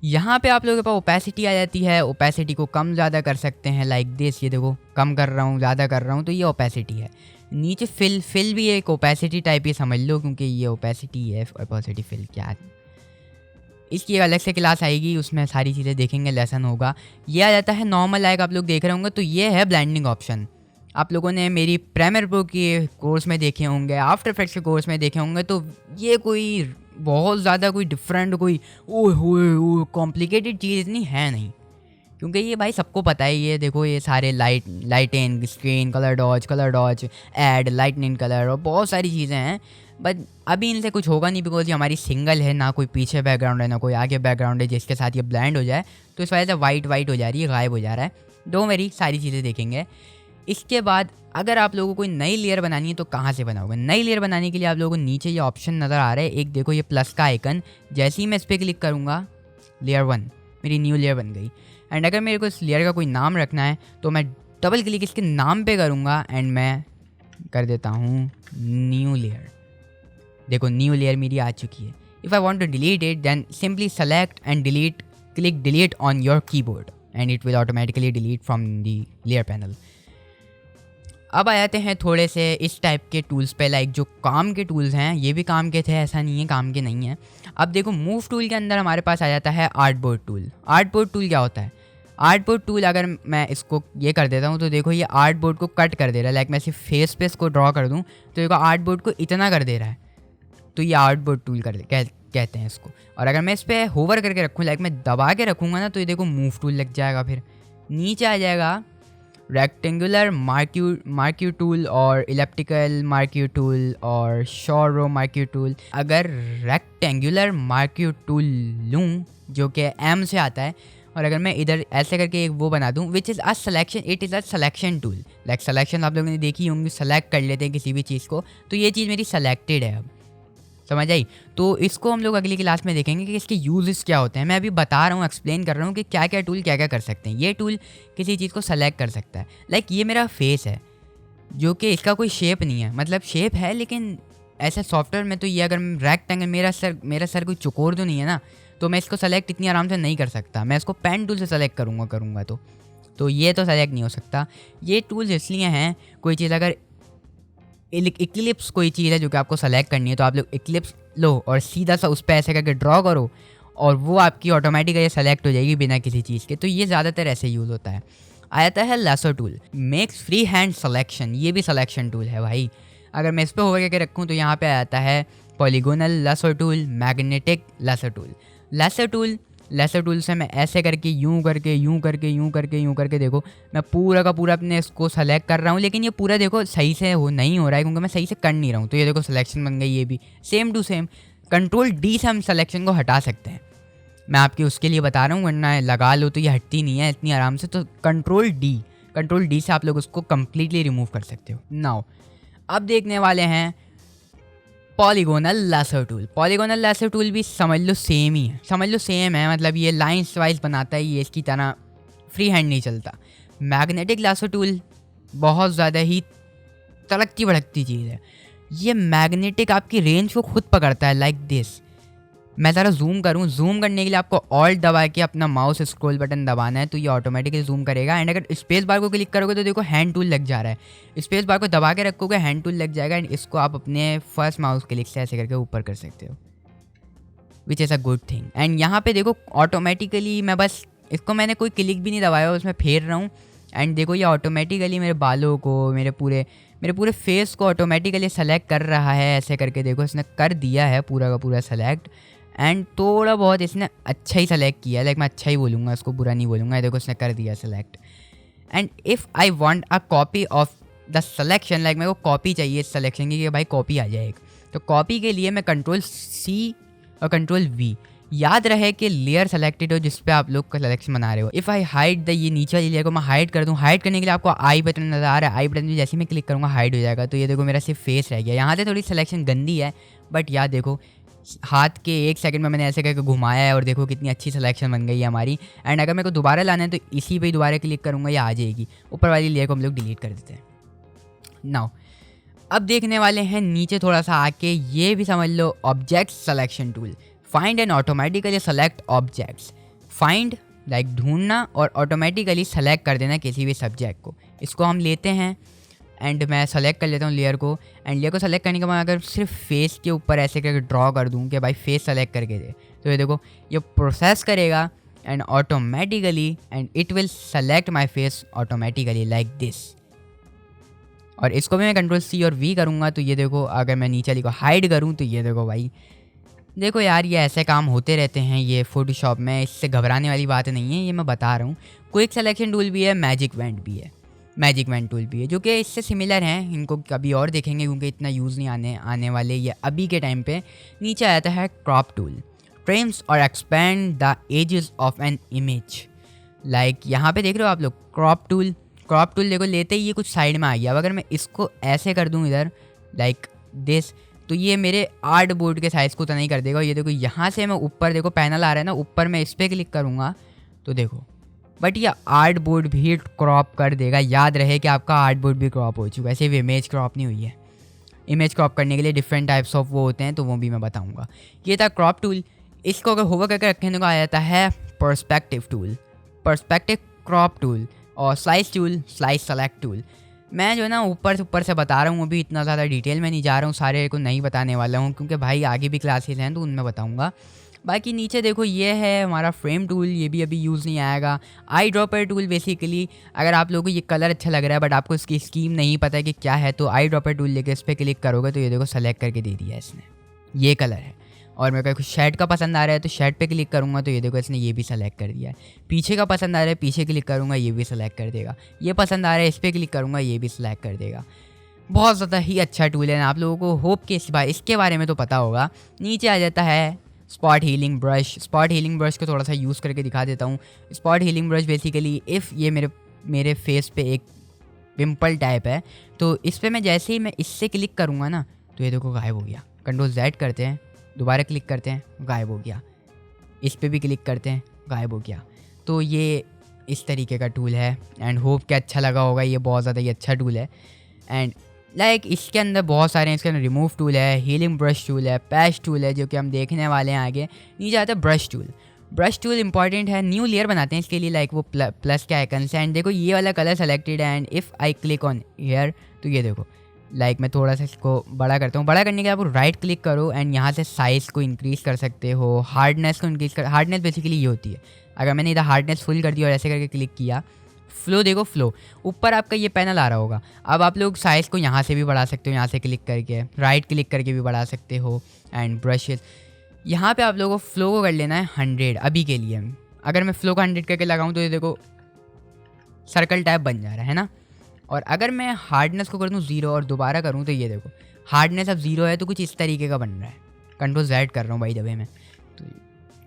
यहाँ पे आप लोगों के पास ओपेसिटी आ जाती है। ओपेसिटी को कम ज़्यादा कर सकते हैं, लाइक दिस, ये देखो कम कर रहा हूँ, ज़्यादा कर रहा हूँ, तो ये ओपेसिटी है। नीचे फिल भी एक ओपेसिटी टाइप ही समझ लो, क्योंकि ये ओपेसिटी है। ओपेसिटी फिल क्या, इसकी अलग से क्लास आएगी, उसमें सारी चीज़ें देखेंगे, लेसन होगा। ये आ जाता है नॉर्मल, लाइक आप लोग देख रहे होंगे, तो ये है ब्लेंडिंग ऑप्शन। आप लोगों ने मेरी प्रीमियर प्रो के कोर्स में देखे होंगे, आफ्टर इफेक्ट्स के कोर्स में देखे होंगे, तो ये कोई बहुत ज़्यादा कोई डिफरेंट, कोई ओह कॉम्प्लिकेटेड चीज़ इतनी है नहीं, क्योंकि ये भाई सबको पता है। ये देखो, ये सारे lighting, screen, colour dodge, add, lightning colour और बहुत सारी चीज़ें हैं, बट अभी इनसे कुछ होगा नहीं, बिकॉज ये हमारी सिंगल है, ना कोई पीछे बैकग्राउंड है, ना कोई आगे बैकग्राउंड है जिसके साथ ये ब्लेंड हो जाए, तो इस वजह से वाइट हो जा रही है, गायब हो जा रहा है। डोंट वरी, सारी चीज़ें देखेंगे। इसके बाद अगर आप लोगों को कोई नई लेयर बनानी है तो कहाँ से बनाओगे? नई लेयर बनाने के लिए आप लोगों को नीचे ये ऑप्शन नज़र आ रहा है, एक देखो ये प्लस का आइकन, जैसे ही मैं इस पर क्लिक करूँगा, लेयर 1 मेरी न्यू लेयर बन गई। एंड अगर मेरे को इस लेयर का कोई नाम रखना है तो मैं डबल क्लिक इसके नाम पे करूँगा एंड मैं कर देता हूँ न्यू लेयर। देखो न्यू लेयर मेरी आ चुकी है। If I want to delete it then simply select and delete, click delete on your keyboard and it will automatically delete from the layer panel. अब आ जाते हैं थोड़े से इस टाइप के टूल्स पे, लाइक जो काम के टूल्स हैं, ये भी काम के थे, ऐसा नहीं है काम के नहीं है। अब देखो मूव टूल के अंदर हमारे पास आ जाता है आर्टबोर्ड टूल। आर्टबोर्ड टूल क्या होता है? आर्टबोर्ड टूल अगर मैं इसको ये कर देता हूँ तो देखो ये आर्टबोर्ड को कट कर दे रहा है, लाइक मैं सिर्फ फेस पे इसको ड्रॉ कर दूँ तो देखो आर्टबोर्ड को इतना कर दे रहा है, तो ये आर्टबोर्ड टूल कहते हैं इसको। और अगर मैं इस पर होवर करके रखूँ, लाइक मैं दबा के रखूँगा ना, तो ये देखो मूव टूल लग जाएगा। फिर नीचे आ जाएगा रेक्टेंगुलर मार्क्यू टूल और इलेप्टिकल मार्क्यू टूल और शॉर्ट रो मार्क्यू टूल। अगर रेक्टेंगुलर मार्क्यू टूल लूँ जो कि एम से आता है, और अगर मैं इधर ऐसे करके एक वो बना दूँ which is a selection, it is a selection tool. Like selection आप लोगों ने देखी होंगी, सेलेक्ट कर लेते हैं किसी भी चीज़ को, तो ये चीज़ मेरी सेलेक्टेड है। अब समझ आई? तो इसको हम लोग अगली क्लास में देखेंगे कि इसके यूजेस क्या होते हैं। मैं अभी बता रहा हूँ, एक्सप्लेन कर रहा हूँ कि क्या क्या टूल क्या क्या कर सकते हैं। ये टूल किसी चीज़ को सेलेक्ट कर सकता है, लाइक ये मेरा फेस है जो कि इसका कोई शेप नहीं है, मतलब शेप है लेकिन ऐसे सॉफ्टवेयर में तो ये अगर रेक्टेंगल, मेरा सर कोई चौकोर तो नहीं है ना, तो मैं इसको सेलेक्ट इतनी आराम से नहीं कर सकता। मैं इसको पेन टूल से सेलेक्ट करूँगा तो ये तो सेलेक्ट नहीं हो सकता। ये टूल्स इसलिए हैं, कोई चीज़ अगर इक्लिप्स कोई चीज़ है जो कि आपको सेलेक्ट करनी है, तो आप लोग इक्लिप्स लो और सीधा सा उस पर ऐसे करके ड्रॉ करो और वो आपकी ऑटोमेटिकली सेलेक्ट हो जाएगी बिना किसी चीज़ के। तो ये ज़्यादातर ऐसे यूज़ होता है। आता है lasso tool, makes free hand selection. ये भी सिलेक्शन टूल है भाई। अगर मैं इस पर होकर के रखूँ तो यहाँ पे आता है polygonal lasso tool, magnetic lasso tool. Lasso tool lasso tool से मैं ऐसे करके यूं करके यूं करके यूं करके यूं करके देखो मैं पूरा का पूरा अपने इसको सेलेक्ट कर रहा हूँ, लेकिन ये पूरा देखो सही से हो नहीं हो रहा है क्योंकि मैं सही से कर नहीं रहा हूँ। तो ये देखो सिलेक्शन बन गई, ये भी same to same. Control D से हम सिलेक्शन को हटा सकते हैं, मैं आपके उसके लिए बता रहा हूँ, वरना लगा लो तो ये हटती नहीं है इतनी आराम से। तो कंट्रोल डी से आप लोग उसको कम्प्लीटली रिमूव कर सकते हो। नाउ अब देखने वाले हैं polygonal lasso tool. Polygonal lasso tool भी समझ लो सेम ही है, समझ लो सेम है, मतलब ये लाइंस वाइज बनाता है, ये इसकी तरह फ्री हैंड नहीं चलता। मैग्नेटिक लेसर टूल बहुत ज़्यादा ही तड़कती भड़कती चीज़ है। ये मैग्नेटिक आपकी रेंज को खुद पकड़ता है लाइक दिस। मैं ज़रा जूम करूँ, जूम करने के लिए आपको ऑल्ट दबा के अपना माउस स्क्रॉल बटन दबाना है तो ये ऑटोमेटिकली जूम करेगा। एंड अगर स्पेस बार को क्लिक करोगे तो देखो हैंड टूल लग जा रहा है, स्पेस बार को दबा के रखोगे हैंड टूल लग जाएगा। एंड इसको आप अपने फर्स्ट माउस क्लिक से ऐसे करके ऊपर कर सकते हो, which is a good thing. And यहाँ पे देखो ऑटोमेटिकली मैं बस इसको मैंने कोई क्लिक भी नहीं दबाया, उसमें फेर रहा हूँ। एंड देखो ये ऑटोमेटिकली मेरे बालों को, मेरे पूरे फेस को ऑटोमेटिकली सेलेक्ट कर रहा है ऐसे करके। देखो इसने कर दिया है पूरा का पूरा सेलेक्ट। एंड थोड़ा बहुत इसने अच्छा ही सेलेक्ट किया है, लाइक मैं अच्छा ही बोलूँगा, इसको बुरा नहीं बोलूँगा। देखो इसने कर दिया select. And if I want a copy of the selection, like मेरे को कॉपी चाहिए इस सिलेक्शन की कि भाई कॉपी आ जाए एक, तो कॉपी के लिए मैं कंट्रोल सी और कंट्रोल वी, याद रहे कि लेयर सेलेक्टेड हो जिस पे आप लोग का सिलेक्शन बना रहे हो। इफ़ आई हाइड द, ये नीचे वाली लेयर को मैं हाइड कर दूँ, हाइड करने के लिए आपको आई बटन नजर आ रहा है, आई बटन भी जैसे मैं क्लिक करूँगा हाइड हो जाएगा। तो ये देखो मेरा सिर्फ फेस रह गया। यहाँ से थोड़ी सिलेक्शन गंदी है, बट यार देखो हाथ के 1 सेकंड में मैंने ऐसे करके घुमाया है और देखो कितनी अच्छी सिलेक्शन बन गई है हमारी। एंड अगर मेरे को दोबारा लाना है तो इसी पे ही दोबारा क्लिक करूँगा, या आ जाएगी। ऊपर वाली लेयर को हम लोग डिलीट कर देते हैं। नाउ अब देखने वाले हैं नीचे थोड़ा सा आके, ये भी समझ लो object selection tool. Find and automatically select objects. Find like ढूंढना और ऑटोमेटिकली सेलेक्ट कर देना किसी भी सब्जेक्ट को। इसको हम लेते हैं एंड मैं सेलेक्ट कर लेता हूँ लेयर को। एंड लेयर को सेलेक्ट करने के बाद अगर सिर्फ फेस के ऊपर ऐसे करके ड्रॉ कर दूँ कि भाई फेस सेलेक्ट करके दे, तो ये देखो ये प्रोसेस करेगा and automatically and it will select my face automatically like this. और इसको भी मैं कंट्रोल सी और वी करूँगा तो ये देखो, अगर मैं नीचे वाली को हाइड करूँ तो ये देखो भाई, देखो यार ये ऐसे काम होते रहते हैं ये फोटोशॉप में, इससे घबराने वाली बात नहीं है, ये मैं बता रहा हूँ। क्विक सिलेक्शन टूल भी है, मैजिक वेंट भी है, मैजिक वेंट टूल भी है, जो कि इससे सिमिलर हैं। इनको कभी और देखेंगे क्योंकि इतना यूज़ नहीं आने वाले ये अभी के टाइम पे। नीचे आता है क्रॉप टूल, ट्रिम्स और expand the edges of an image. लाइक यहाँ पे देख रहे हो आप लोग क्रॉप टूल देखो लेते ही ये कुछ साइड में आ गया। अब अगर मैं इसको ऐसे कर दूँ इधर लाइक दिस, तो ये मेरे आर्ट बोर्ड के साइज़ को तो नहीं कर देगा। ये देखो यहाँ से मैं ऊपर, देखो पैनल आ रहा है ना ऊपर, मैं इस पर क्लिक करूँगा तो देखो, बट ये आर्ट बोर्ड भी क्रॉप कर देगा। याद रहे कि आपका आर्ट बोर्ड भी क्रॉप हो चुका है, सिर्फ इमेज क्रॉप नहीं हुई है। इमेज क्रॉप करने के लिए डिफरेंट टाइप्स ऑफ वो होते हैं, तो वो भी मैं बताऊँगा। ये था क्रॉप टूल। इसको अगर होवर करके रखने को आ जाता है perspective tool, perspective crop tool और slice tool, slice select tool. मैं जो है ना ऊपर से बता रहा हूँ, अभी इतना ज़्यादा डिटेल में नहीं जा रहा हूँ, सारे को नहीं बताने वाला हूँ क्योंकि भाई आगे भी क्लासेस हैं तो उनमें बताऊँगा। बाकी नीचे देखो ये है हमारा फ्रेम टूल, ये भी अभी यूज़ नहीं आएगा। आई ड्रॉपर टूल बेसिकली अगर आप लोगों को ये कलर अच्छा लग रहा है बट आपको इसकी स्कीम नहीं पता है कि क्या है, तो आई ड्रॉपर टूल लेके इस पर क्लिक करोगे तो ये देखो सेलेक्ट करके दे दिया है इसने, ये कलर है। और मेरे को कुछ शर्ट का पसंद आ रहा है तो शर्ट पे क्लिक करूँगा तो ये देखो इसने ये भी सेलेक्ट कर दिया है। पीछे का पसंद आ रहा है, पीछे क्लिक करूँगा ये भी सेलेक्ट कर देगा। ये पसंद आ रहा है, इस पर क्लिक करूँगा ये भी सेलेक्ट कर देगा। बहुत ज़्यादा ही अच्छा टूल है, आप लोगों को होप कि इसके बारे में तो पता होगा। नीचे आ जाता है spot healing brush. Spot healing brush को थोड़ा सा यूज़ करके दिखा देता हूँ। Spot healing brush basically if ये मेरे फेस पे एक पिंपल टाइप है तो इस पर मैं जैसे ही मैं इससे क्लिक करूँगा ना तो ये देखो गायब हो गया। कंट्रोल Z करते हैं, दोबारा क्लिक करते हैं, गायब हो गया। इस पर भी क्लिक करते हैं, गायब हो गया। तो ये इस तरीके का टूल है एंड होप कि अच्छा लगा होगा। ये बहुत ज़्यादा ही अच्छा टूल है एंड लाइक इसके अंदर बहुत सारे हैं। इसके अंदर रिमूव टूल है, हीलिंग ब्रश टूल है, पैच टूल है जो कि हम देखने वाले हैं आगे। नीचे आता है brush tool. Brush tool important है, न्यू लेयर बनाते हैं इसके लिए, लाइक वो प्लस के आइकन से। एंड देखो ये वाला कलर सेलेक्टेड है and if I click on here तो ये देखो लाइक मैं थोड़ा सा इसको बड़ा करता हूँ। बड़ा करने के बाद आप राइट क्लिक करो एंड यहाँ से साइज़ को इंक्रीज़ कर सकते हो, हार्डनेस को इंक्रीज़ कर। हार्डनेस बेसिकली ये होती है, अगर मैंने इधर हार्डनेस फुल कर दिया और ऐसे करके क्लिक किया, फ्लो देखो फ्लो, ऊपर आपका ये पैनल आ रहा होगा। अब आप लोग साइज़ को यहाँ से भी बढ़ा सकते हो, यहाँ से क्लिक करके, राइट क्लिक करके भी बढ़ा सकते हो। एंड ब्रशेस यहाँ पे आप लोगों को फ्लो को कर लेना है 100 अभी के लिए। अगर मैं फ्लो को 100 करके लगाऊँ तो ये देखो सर्कल टाइप बन जा रहा है ना। और अगर मैं हार्डनेस को कर दूँ 0 और दोबारा करूँ तो ये देखो हार्डनेस अब 0 है, तो कुछ इस तरीके का बन रहा है। कंट्रोल Z कर रहा हूँ भाई दबे में। तो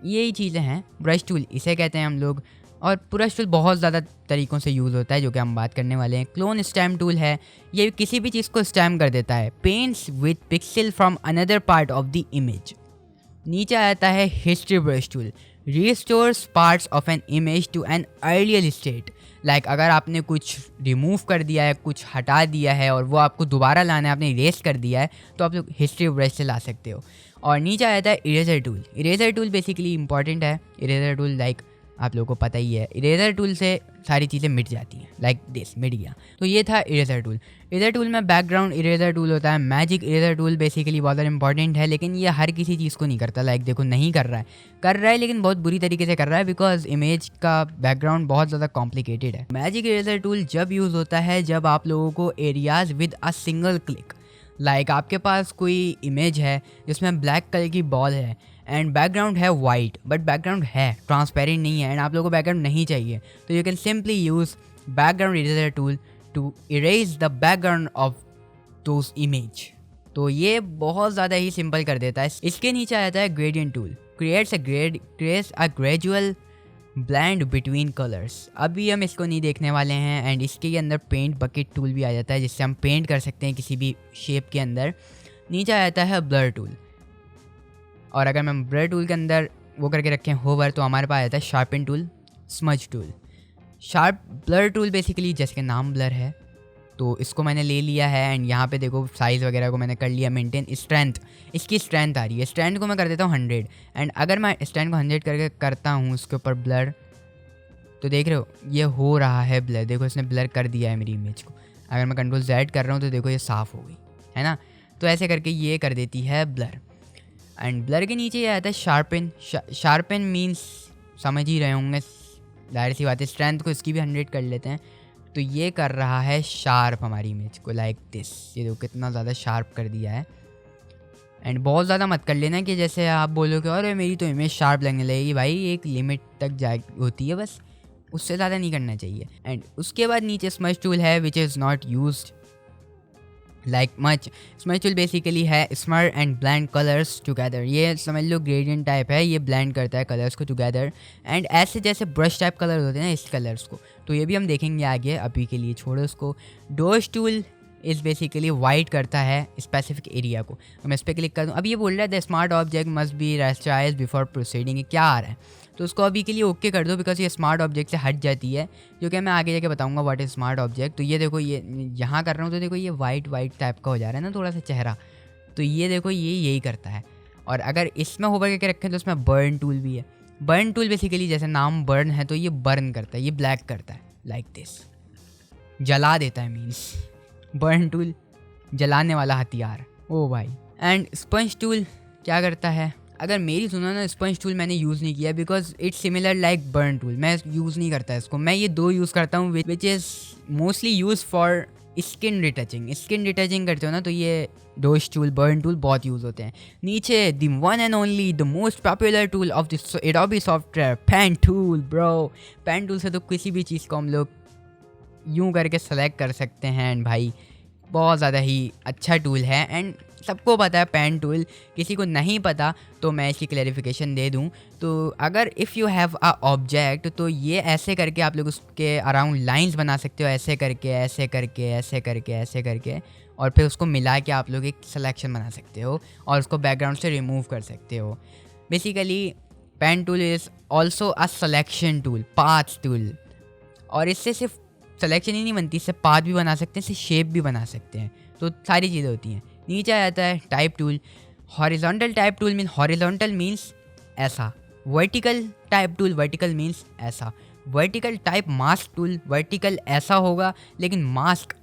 यही चीज़ें हैं। ब्रश टूल इसे कहते हैं हम लोग। और ब्रश टूल बहुत ज़्यादा तरीक़ों से यूज़ होता है जो कि हम बात करने वाले हैं। क्लोन स्टैम्प टूल है, ये किसी भी चीज़ को स्टैम्प कर देता है। Paints with pixel from another part of the image. नीचे आता है history brush tool, restores parts of an image to an earlier state. Like अगर आपने कुछ रिमूव कर दिया है, कुछ हटा दिया है और वो आपको दोबारा लाना है, आपने इरेज कर दिया है, तो आप लोग हिस्ट्री ब्रश से ला सकते हो। और नीचे आता है eraser tool. Eraser tool basically important है। इरेजर टूल लाइक आप लोगों को पता ही है, इरेजर टूल से सारी चीज़ें मिट जाती हैं। लाइक दिस मिट गया। तो ये था इरेजर टूल। इरेजर टूल में बैकग्राउंड इरेजर टूल होता है। मैजिक इरेजर टूल बेसिकली बहुत इंपॉर्टेंट है, लेकिन ये हर किसी चीज़ को नहीं करता। लाइक देखो नहीं कर रहा है लेकिन बहुत बुरी तरीके से कर रहा है, बिकॉज इमेज का बैकग्राउंड बहुत ज़्यादा कॉम्प्लिकेटेड है। मैजिक इरेजर टूल जब यूज़ होता है जब आप लोगों को areas with a single click, like आपके पास कोई इमेज है जिसमें ब्लैक कलर की बॉल है एंड बैकग्राउंड है वाइट, बट बैकग्राउंड है ट्रांसपेरेंट नहीं है एंड आप लोगों को बैकग्राउंड नहीं चाहिए, तो you can simply use background eraser tool to erase the background of those image. तो ये बहुत ज़्यादा ही सिंपल कर देता है। इसके नीचे आता है gradient tool, creates a gradual blend between colours. अभी हम इसको नहीं देखने वाले हैं। एंड इसके अंदर पेंट बकेट टूल भी आ जाता है, जिससे हम पेंट कर सकते हैं किसी भी शेप के अंदर। नीचे आ जाता है ब्लर टूल, और अगर हम ब्लर टूल के अंदर वो करके रखें होवर, तो हमारे पास आ जाता है sharpen tool, smudge tool. Blur tool basically जैसे कि नाम ब्लर है, तो इसको मैंने ले लिया है एंड यहाँ पे देखो साइज़ वगैरह को मैंने कर लिया मेंटेन। स्ट्रेंथ, इसकी स्ट्रेंथ आ रही है, स्ट्रेंथ को मैं कर देता हूँ 100। एंड अगर मैं स्ट्रेंथ को 100 करके करता हूँ उसके ऊपर ब्लर, तो देख रहे हो ये हो रहा है ब्लर। देखो इसने ब्लर कर दिया है मेरी इमेज को। अगर मैं कंट्रोल Z कर रहा हूँ तो देखो ये साफ़ हो गई है ना। तो ऐसे करके ये कर देती है ब्लर। एंड ब्लर के नीचे ये आता है शार्पन। शार्पन मीन्स समझ ही रहे होंगे, जाहिर सी बात है। स्ट्रेंथ को इसकी भी 100 कर लेते हैं, तो ये कर रहा है शार्प हमारी इमेज को, लाइक दिस। ये देखो कितना ज़्यादा शार्प कर दिया है। एंड बहुत ज़्यादा मत कर लेना कि जैसे आप बोलोगे अरे मेरी तो इमेज शार्प लगने लगेगी। भाई एक लिमिट तक जा होती है बस, उससे ज़्यादा नहीं करना चाहिए। एंड उसके बाद नीचे स्मज टूल है, which is not used like much. Smudge tool basically है स्मर एंड ब्लेंड कलर्स टुगेदर। ये समझ लो ग्रेडियंट टाइप है, ये ब्लेंड करता है कलर्स को टुगेदर। एंड ऐसे जैसे ब्रश टाइप कलर होते हैं ना इस कलर्स को, तो ये भी हम देखेंगे आगे, अभी के लिए छोड़ो उसको। Dose tool is basically white करता है स्पेसिफिक एरिया को। मैं इस पर क्लिक कर दूँ, अब ये बोल रहा है the smart object must be rasterize before proceeding. ये क्या आ रहा है, तो उसको अभी के लिए ओके कर दो, बिकॉज ये स्मार्ट ऑब्जेक्ट से हट जाती है, जो कि मैं आगे जाके बताऊंगा व्हाट इज स्मार्ट ऑब्जेक्ट। तो ये देखो ये यहाँ कर रहा हूँ तो देखो ये वाइट टाइप का हो जा रहा है ना थोड़ा सा चेहरा, तो ये देखो ये यही करता है। और अगर इसमें होवर करके रखें तो इसमें बर्न टूल भी है। बर्न टूल बेसिकली जैसे नाम बर्न है, तो ये बर्न करता है, ये ब्लैक करता है, लाइक दिस, जला देता है। मीन्स बर्न टूल जलाने वाला हथियार, ओ भाई। एंड स्पंज टूल क्या करता है, अगर मेरी सुनो ना, स्पंज टूल मैंने यूज़ नहीं किया because it's similar like burn tool. मैं यूज़ नहीं करता इसको, मैं ये दो यूज़ करता हूँ which is mostly use for skin retouching. Skin retouching करते हो ना, तो ये डोज टूल, बर्न टूल बहुत यूज़ होते हैं। नीचे the one and only the most popular tool of this Adobe software, pen tool. Bro pen tool से तो किसी भी चीज़ को हम लोग यूँ करके सेलेक्ट कर सकते हैं। एंड भाई बहुत ज़्यादा ही अच्छा टूल है एंड सबको पता है पेन टूल। किसी को नहीं पता तो मैं इसकी क्लैरिफिकेशन दे दूं, तो अगर if you have a object, तो ये ऐसे करके आप लोग उसके अराउंड लाइंस बना सकते हो, ऐसे करके ऐसे करके ऐसे करके ऐसे करके, और फिर उसको मिला के आप लोग एक सिलेक्शन बना सकते हो और उसको बैकग्राउंड से रिमूव कर सकते हो। Basically pen tool is also a selection tool, path tool. और इससे सिर्फ सिलेक्शन ही नहीं बनती, इससे पाथ भी बना सकते हैं, इससे शेप भी बना सकते हैं, तो सारी चीज़ें होती हैं। नीचे आ जाता है type tool. Horizontal type tool mean, horizontal means ऐसा, vertical type tool, vertical means ऐसा। Vertical type mask tool, vertical ऐसा होगा, लेकिन मास्क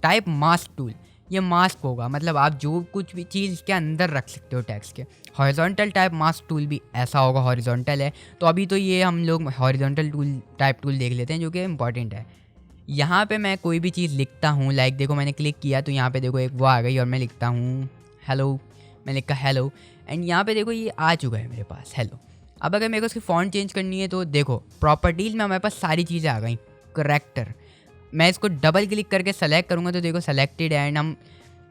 टाइप मास्क टूल ये मास्क होगा, मतलब आप जो कुछ भी चीज़ इसके अंदर रख सकते हो टैक्स के। हॉरिजॉन्टल टाइप मास्क टूल भी ऐसा होगा, हॉरिजॉन्टल है। तो अभी तो ये हम लोग हॉरिजॉन्टल टूल टाइप टूल देख लेते हैं, जो कि इंपॉर्टेंट है। यहाँ पे मैं कोई भी चीज़ लिखता हूँ, लाइक देखो मैंने क्लिक किया तो यहाँ पे देखो एक वो आ गई और मैं लिखता हूँ हेलो, मैं लिखा हेलो। एंड यहाँ पे देखो ये आ चुका है मेरे पास हेलो। अब अगर मेरे को इसकी फ़ॉन्ट चेंज करनी है तो देखो प्रॉपर्टीज़ में हमारे पास सारी चीज़ें आ गई। करेक्टर मैं इसको डबल क्लिक करके सेलेक्ट करूँगा तो देखो सेलेक्टेड है, एंड हम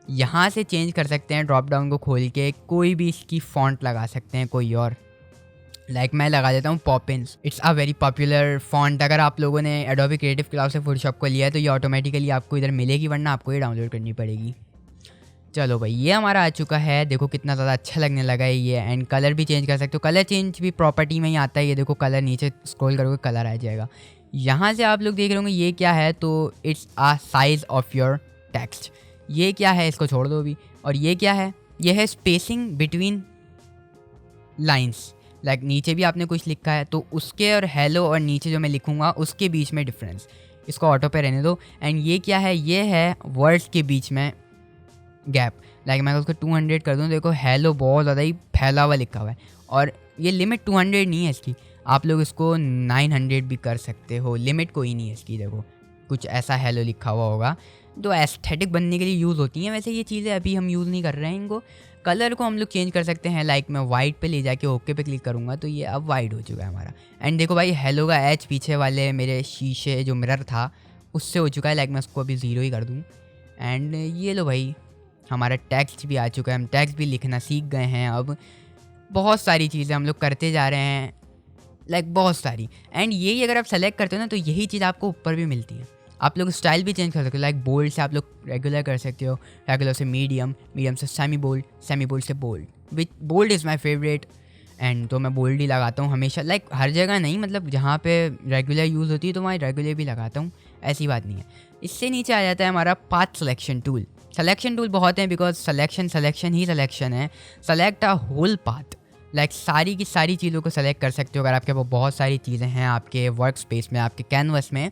यहाँ से चेंज कर सकते हैं ड्रॉप डाउन को खोल के, कोई भी इसकी फ़ॉन्ट लगा सकते हैं कोई और। लाइक मैं लगा देता हूँ Poppins, it's a very popular font. अगर आप लोगों ने एडोबी क्रिएटिव क्लाउड से फोटोशॉप को लिया है तो ये ऑटोमेटिकली आपको इधर मिलेगी, वरना आपको ये डाउनलोड करनी पड़ेगी। चलो भाई ये हमारा आ चुका है, देखो कितना ज़्यादा अच्छा लगने लगा है ये। एंड कलर भी चेंज कर सकते हो, कलर चेंज भी प्रॉपर्टी में ही आता है। ये देखो कलर नीचे स्क्रॉल करोगे कलर आ जाएगा। यहाँ से आप लोग देख रहे होंगे ये क्या है, तो it's a size of your text. ये क्या है इसको छोड़ दो अभी। और ये क्या है, ये है स्पेसिंग बिटवीन लाइन्स। लाइक नीचे भी आपने कुछ लिखा है तो उसके और हेलो और नीचे जो मैं लिखूँगा उसके बीच में डिफरेंस, इसको ऑटो पे रहने दो। एंड ये क्या है, ये है वर्ड्स के बीच में गैप। लाइक मैं उसको 200 कर दूँ, देखो हेलो बहुत ज़्यादा ही फैला हुआ लिखा हुआ है। और ये लिमिट 200 नहीं है इसकी, आप लोग इसको 900 भी कर सकते हो, लिमिट कोई नहीं है इसकी। देखो कुछ ऐसा हेलो लिखा हुआ होगा, तो एस्थेटिक बनने के लिए यूज़ होती हैं। वैसे ये चीज़ें अभी हम यूज़ नहीं कर रहे हैं इनको। कलर को हम लोग चेंज कर सकते हैं, लाइक मैं वाइट पे ले जाके ओके पे क्लिक करूँगा तो ये अब वाइट हो चुका है हमारा। एंड देखो भाई हेलो का एच पीछे वाले मेरे शीशे जो मिरर था उससे हो चुका है, लाइक मैं उसको अभी 0 ही कर दूँ। एंड ये लो भाई हमारा टेक्स्ट भी आ चुका है, हम टेक्स्ट भी लिखना सीख गए हैं। अब बहुत सारी चीज़ें हम लोग करते जा रहे हैं, लाइक बहुत सारी। एंड यही अगर आप सेलेक्ट करते हो ना तो यही चीज़ आपको ऊपर भी मिलती है। आप लोग स्टाइल भी चेंज कर सकते हो, लाइक बोल्ड से आप लोग रेगुलर कर सकते हो, रेगुलर से मीडियम, मीडियम से सेमी बोल्ड, सेमी बोल्ड से bold, which bold is my favourite. And तो मैं बोल्ड ही लगाता हूँ हमेशा, लाइक हर जगह नहीं, मतलब जहाँ पे रेगुलर यूज़ होती है तो वहाँ रेगुलर भी लगाता हूँ, ऐसी बात नहीं है। इससे नीचे आ जाता है हमारा path selection tool. Selection tool बहुत हैं बिकॉज सिलेक्शन ही सिलेक्शन है। Select a whole path, like सारी की सारी चीज़ों को सेलेक्ट कर सकते हो अगर आपके पास बहुत सारी चीज़ें हैं आपके वर्क स्पेस में, आपके कैनवस में,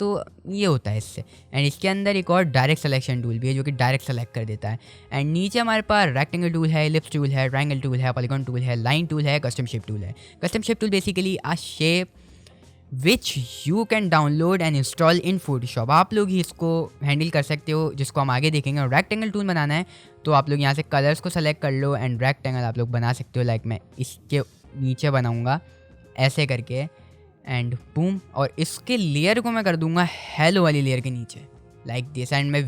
तो ये होता है इससे। एंड इसके अंदर एक और डायरेक्ट सिलेक्शन टूल भी है जो कि डायरेक्ट सेलेक्ट कर देता है। एंड नीचे हमारे पास रेक्टेंगल टूल है, एलिप्स टूल है, ट्रायंगल टूल है, पॉलीगॉन टूल है, लाइन टूल है, कस्टम शेप टूल है। Custom shape tool basically a shape which you can download and install in Photoshop. आप लोग ही इसको हैंडल कर सकते हो, जिसको हम आगे देखेंगे। और रेक्टेंगल टूल बनाना है तो आप लोग यहाँ से कलर्स को सेलेक्ट कर लो एंड रेक्टेंगल आप लोग बना सकते हो। लाइक मैं इसके नीचे बनाऊँगा ऐसे करके एंड बूम, और इसके लेयर को मैं कर दूंगा हेलो वाली लेयर के नीचे, लाइक दिस। एंड मैं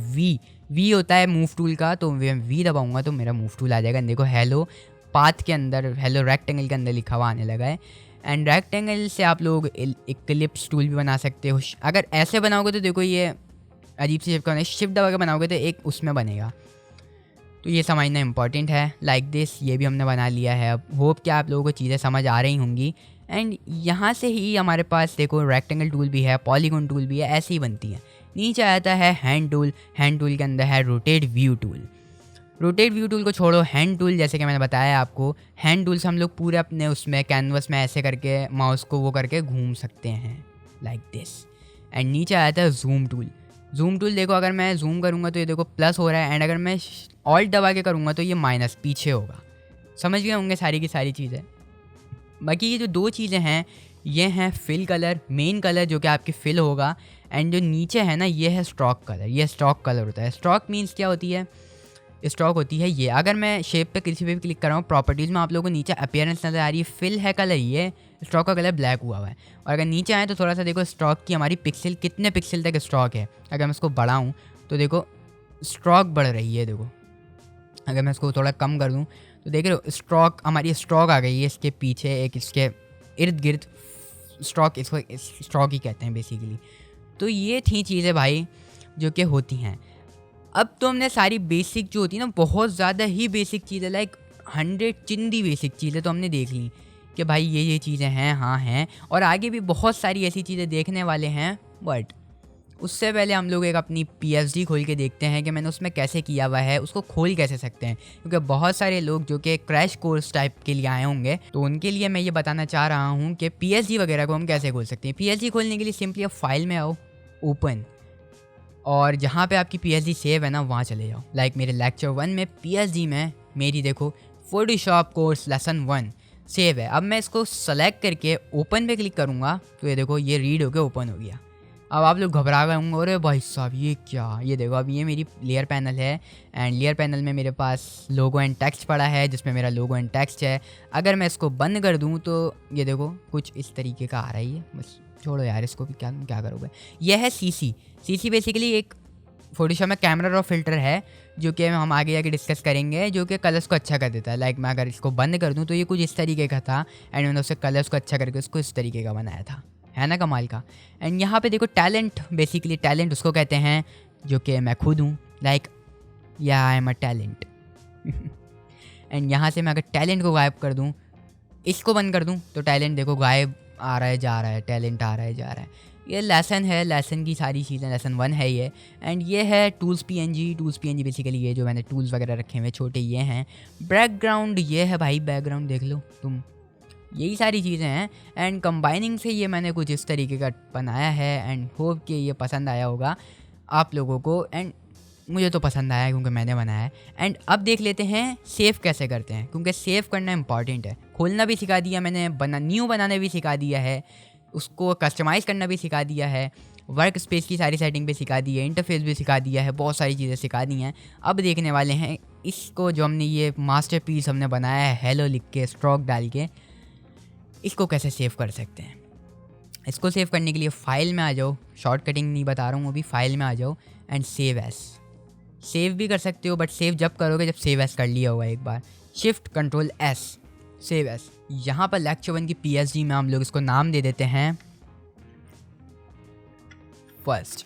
वी होता है मूव टूल का, तो वी दबाऊंगा तो मेरा मूव टूल आ जाएगा। देखो हेलो पाथ के अंदर, हेलो रेक्टेंगल के अंदर लिखा हुआ आने लगा है। एंड रेक्टेंगल से आप लोग इक्लिप्स टूल भी बना सकते हो। अगर ऐसे बनाओगे तो देखो ये अजीब सी शेप का, शिफ्ट दबा के बनाओगे तो एक उसमें बनेगा, तो ये समझना इंपॉर्टेंट है। लाइक दिस, ये भी हमने बना लिया है। अब होप कि आप लोगों को चीज़ें समझ आ रही होंगी। एंड यहाँ से ही हमारे पास देखो रेक्टेंगल टूल भी है, पॉलीगॉन टूल भी है, ऐसे ही बनती है। नीचे आता है हैंड टूल, हैंड टूल के अंदर है rotate view tool. Rotate view tool को छोड़ो, हैंड टूल जैसे कि मैंने बताया आपको, हैंड टूल से हम लोग पूरे अपने उसमें कैनवस में ऐसे करके माउस को वो करके घूम सकते हैं, लाइक दिस। एंड नीचे आता है जूम टूल। जूम टूल देखो अगर मैं जूम करूँगा तो ये देखो प्लस हो रहा है, एंड अगर मैं ऑल्ट दबा के करूँगा तो ये माइनस पीछे होगा। समझ गए होंगे सारी की सारी चीज़ें। बाकी ये जो दो चीज़ें हैं ये हैं फिल कलर, मेन कलर जो कि आपके फिल होगा, एंड जो नीचे है ना ये है स्ट्रोक कलर। ये स्ट्रोक कलर होता है। स्ट्रोक मीन्स क्या होती है, स्ट्रोक होती है ये। अगर मैं शेप पे किसी पे भी क्लिक कर रहा हूँ, प्रॉपर्टीज़ में आप लोगों को नीचे अपीयरेंस नज़र आ रही है, फिल है कलर, ये स्ट्रोक का कलर ब्लैक हुआ है। और अगर नीचे आए तो थोड़ा सा देखो स्ट्रोक की हमारी पिक्सल, कितने पिक्सल तक स्ट्रोक है। अगर मैं इसको बढ़ाऊँ तो देखो स्ट्रोक बढ़ रही है, देखो। अगर मैं इसको थोड़ा कम कर दूँ तो देख रहे हो स्ट्रोक, हमारी स्ट्रोक आ गई है इसके पीछे, एक इसके इर्द गिर्द स्ट्रोक, इसको स्ट्रोक ही कहते हैं बेसिकली। तो ये थी चीज़ें भाई जो कि होती हैं। अब तो हमने सारी बेसिक जो होती है ना, बहुत ज़्यादा ही बेसिक चीज़ें, लाइक 100 चिंदी बेसिक चीज़ें तो हमने देख ली कि भाई ये चीज़ें हैं, हाँ हैं, और आगे भी बहुत सारी ऐसी चीज़ें देखने वाले हैं। बट उससे पहले हम लोग एक अपनी PSD खोल के देखते हैं कि मैंने उसमें कैसे किया हुआ है, उसको खोल कैसे सकते हैं। क्योंकि बहुत सारे लोग जो कि क्रैश कोर्स टाइप के लिए आए होंगे तो उनके लिए मैं ये बताना चाह रहा हूँ कि PSD वगैरह को हम कैसे खोल सकते हैं। PSD खोलने के लिए सिंपली आप फाइल में आओ, ओपन, और जहाँ पे आपकी PSD सेव है ना वहाँ चले जाओ। लाइक मेरे लेक्चर 1 में PSD में मेरी देखो फोटोशॉप कोर्स लेसन 1 सेव है। अब मैं इसको सेलेक्ट करके ओपन पे क्लिक करूँगा तो ये देखो ये रीड होके ओपन हो गया। अब आप लोग घबरा गए होंगे, अरे भाई साहब ये क्या, ये देखो अब ये मेरी लेयर पैनल है एंड लेयर पैनल में मेरे पास लोगो एंड टेक्स्ट पड़ा है जिसमें मेरा लोगो एंड टेक्स्ट है। अगर मैं इसको बंद कर दूं तो ये देखो कुछ इस तरीके का आ रहा है। बस छोड़ो यार इसको भी, क्या क्या करोगे। यह है सीसी बेसिकली एक फोटोशॉप में कैमरा रॉ फिल्टर है जो कि हम आगे जाके डिस्कस करेंगे, जो कि कलर्स को अच्छा कर देता है। लाइक मैं अगर इसको बंद कर दूं तो ये कुछ इस तरीके का था एंड मैंने उससे कलर्स को अच्छा करके उसको इस तरीके का बनाया था, है ना कमाल का। एंड यहाँ पे देखो टैलेंट, बेसिकली टैलेंट उसको कहते हैं जो कि मैं खुद हूँ। लाइक या I am a talent. And यहाँ से मैं अगर टैलेंट को गायब कर दूँ, इसको बंद कर दूँ, तो टैलेंट देखो गायब आ रहा है जा रहा है, टैलेंट आ रहा है जा रहा है। ये लेसन है, लेसन की सारी चीज़ें, लेसन 1 है ये। एंड ये है टूल्स पीएनजी बेसिकली ये जो मैंने टूल्स वगैरह रखे हुए छोटे ये हैं। बैकग्राउंड ये है भाई, बैकग्राउंड देख लो तुम, यही सारी चीज़ें हैं। एंड कंबाइनिंग से ये मैंने कुछ इस तरीके का बनाया है एंड होप कि ये पसंद आया होगा आप लोगों को। एंड मुझे तो पसंद आया क्योंकि मैंने बनाया है। एंड अब देख लेते हैं सेव कैसे करते हैं, क्योंकि सेव करना इंपॉर्टेंट है। खोलना भी सिखा दिया मैंने, न्यू बनाना भी सिखा दिया है, उसको कस्टमाइज़ करना भी सिखा दिया है, वर्क स्पेस की सारी सेटिंग भी सिखा दी है, इंटरफेस भी सिखा दिया है, बहुत सारी चीज़ें सिखा दी हैं। अब देखने वाले हैं इसको, जो हमने ये मास्टरपीस हमने बनाया है हेलो लिख के स्ट्रोक डाल के, इसको कैसे सेव कर सकते हैं। इसको सेव करने के लिए फ़ाइल में आ जाओ, शॉर्टकटिंग नहीं बता रहा हूँ अभी, फ़ाइल में आ जाओ एंड सेव एस। सेव भी कर सकते हो बट सेव जब करोगे जब सेव एस कर लिया होगा एक बार। Shift control S, save as. यहाँ पर लेक्चर 1 की PSG में हम लोग इसको नाम दे देते हैं फर्स्ट।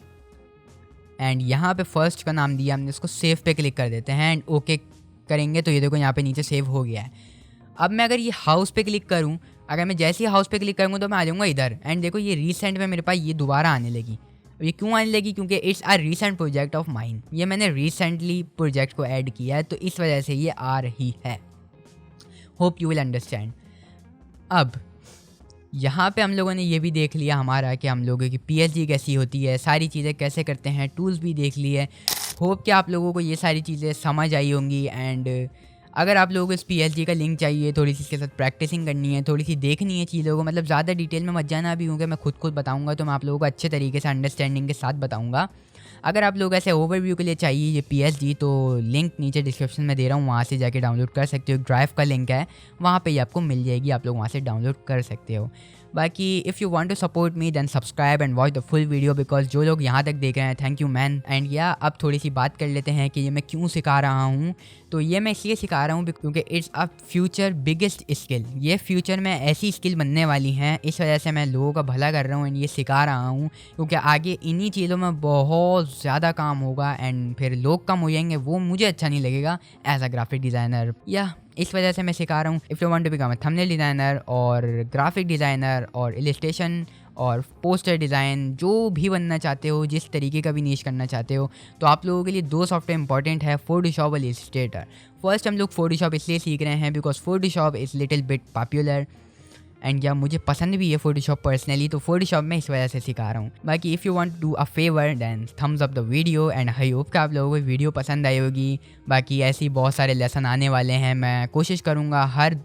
एंड यहाँ पे फर्स्ट का नाम दिया हमने, इसको सेव पे क्लिक कर देते हैं एंड ओके करेंगे तो ये देखो यहाँ पे नीचे सेव हो गया है। अब मैं अगर ये हाउस पे क्लिक करूँ, अगर मैं जैसे ही हाउस पे क्लिक करूँगा तो मैं आ जाऊँगा इधर। एंड देखो ये रीसेंट में मेरे पास ये दोबारा आने लगी। ये क्यों आने लगी, क्योंकि it's a recent project of mine, ये मैंने रिसेंटली प्रोजेक्ट को ऐड किया है तो इस वजह से ये आ रही है। Hope you will understand. अब यहाँ पे हम लोगों ने ये भी देख लिया हमारा कि हम लोगों की PSG कैसी होती है, सारी चीज़ें कैसे करते हैं, टूल्स भी देख लिए। होप कि आप लोगों को ये सारी चीज़ें समझ आई होंगी। एंड अगर आप लोगों को इस PSG का लिंक चाहिए, थोड़ी सी इसके साथ प्रैक्टिसिंग करनी है, थोड़ी सी देखनी है चीज़ों को, मतलब ज़्यादा डिटेल में मत जाना भी, क्योंकि मैं खुद बताऊँगा तो मैं आप लोगों को अच्छे तरीके से अंडरस्टैंडिंग के साथ बताऊँगा। अगर आप लोग ऐसे ओवरव्यू के लिए चाहिए ये PSG, तो लिंक नीचे डिस्क्रिप्शन में दे रहा हूँ, वहाँ से जाके डाउनलोड कर सकते हो। ड्राइव का लिंक है, वहाँ पे ही आपको मिल जाएगी, आप लोग वहाँ से डाउनलोड कर सकते हो। बाकी if you want to support me then subscribe and watch the full video, because जो लोग यहाँ तक देख रहे हैं थैंक यू मैन। एंड या अब थोड़ी सी बात कर लेते हैं कि ये मैं क्यों सिखा रहा हूँ। तो ये मैं इसलिए सिखा रहा हूँ क्योंकि it's a future biggest skill, ये फ्यूचर में ऐसी स्किल बनने वाली हैं, इस वजह से मैं लोगों का भला कर रहा हूँ एंड ये सिखा रहा हूँ, क्योंकि आगे इन्हीं चीज़ों में बहुत ज़्यादा काम होगा एंड फिर लोग कम हो जाएंगे, वो मुझे अच्छा नहीं लगेगा एज अ ग्राफिक डिज़ाइनर। या इस वजह से मैं सिखा रहा हूँ। If you want to become a thumbnail designer और ग्राफिक डिज़ाइनर और इलस्ट्रेशन और पोस्टर डिज़ाइन, जो भी बनना चाहते हो, जिस तरीके का भी नीश करना चाहते हो, तो आप लोगों के लिए 2 सॉफ्टवेयर इंपॉर्टेंट है, फोटोशॉप और इलस्ट्रेटर। फर्स्ट हम लोग फोटोशॉप इसलिए सीख रहे हैं because Photoshop is little bit popular and या मुझे पसंद भी है फोटोशॉप पर्सनली, तो फोटोशॉप में इस वजह से सिखा रहा हूँ। बाकी if you want to do a favour then thumbs up the video and I hope कि आप लोगों को वीडियो पसंद आई होगी। बाकी ऐसी बहुत सारे लेसन आने वाले हैं, मैं कोशिश करूँगा हर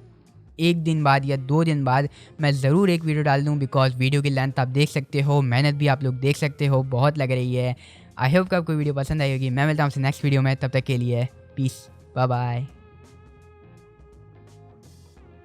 1 दिन बाद या 2 दिन बाद मैं ज़रूर एक वीडियो डाल दूँ, बिकॉज वीडियो की लेंथ आप देख सकते हो, मेहनत भी आप लोग देख सकते हो, बहुत लग रही है। आई होप कि आपको वीडियो पसंद आई होगी। मैं मिलता हूँ आपसे नेक्स्ट वीडियो में, तब तक के लिए पीस, बाय बाय।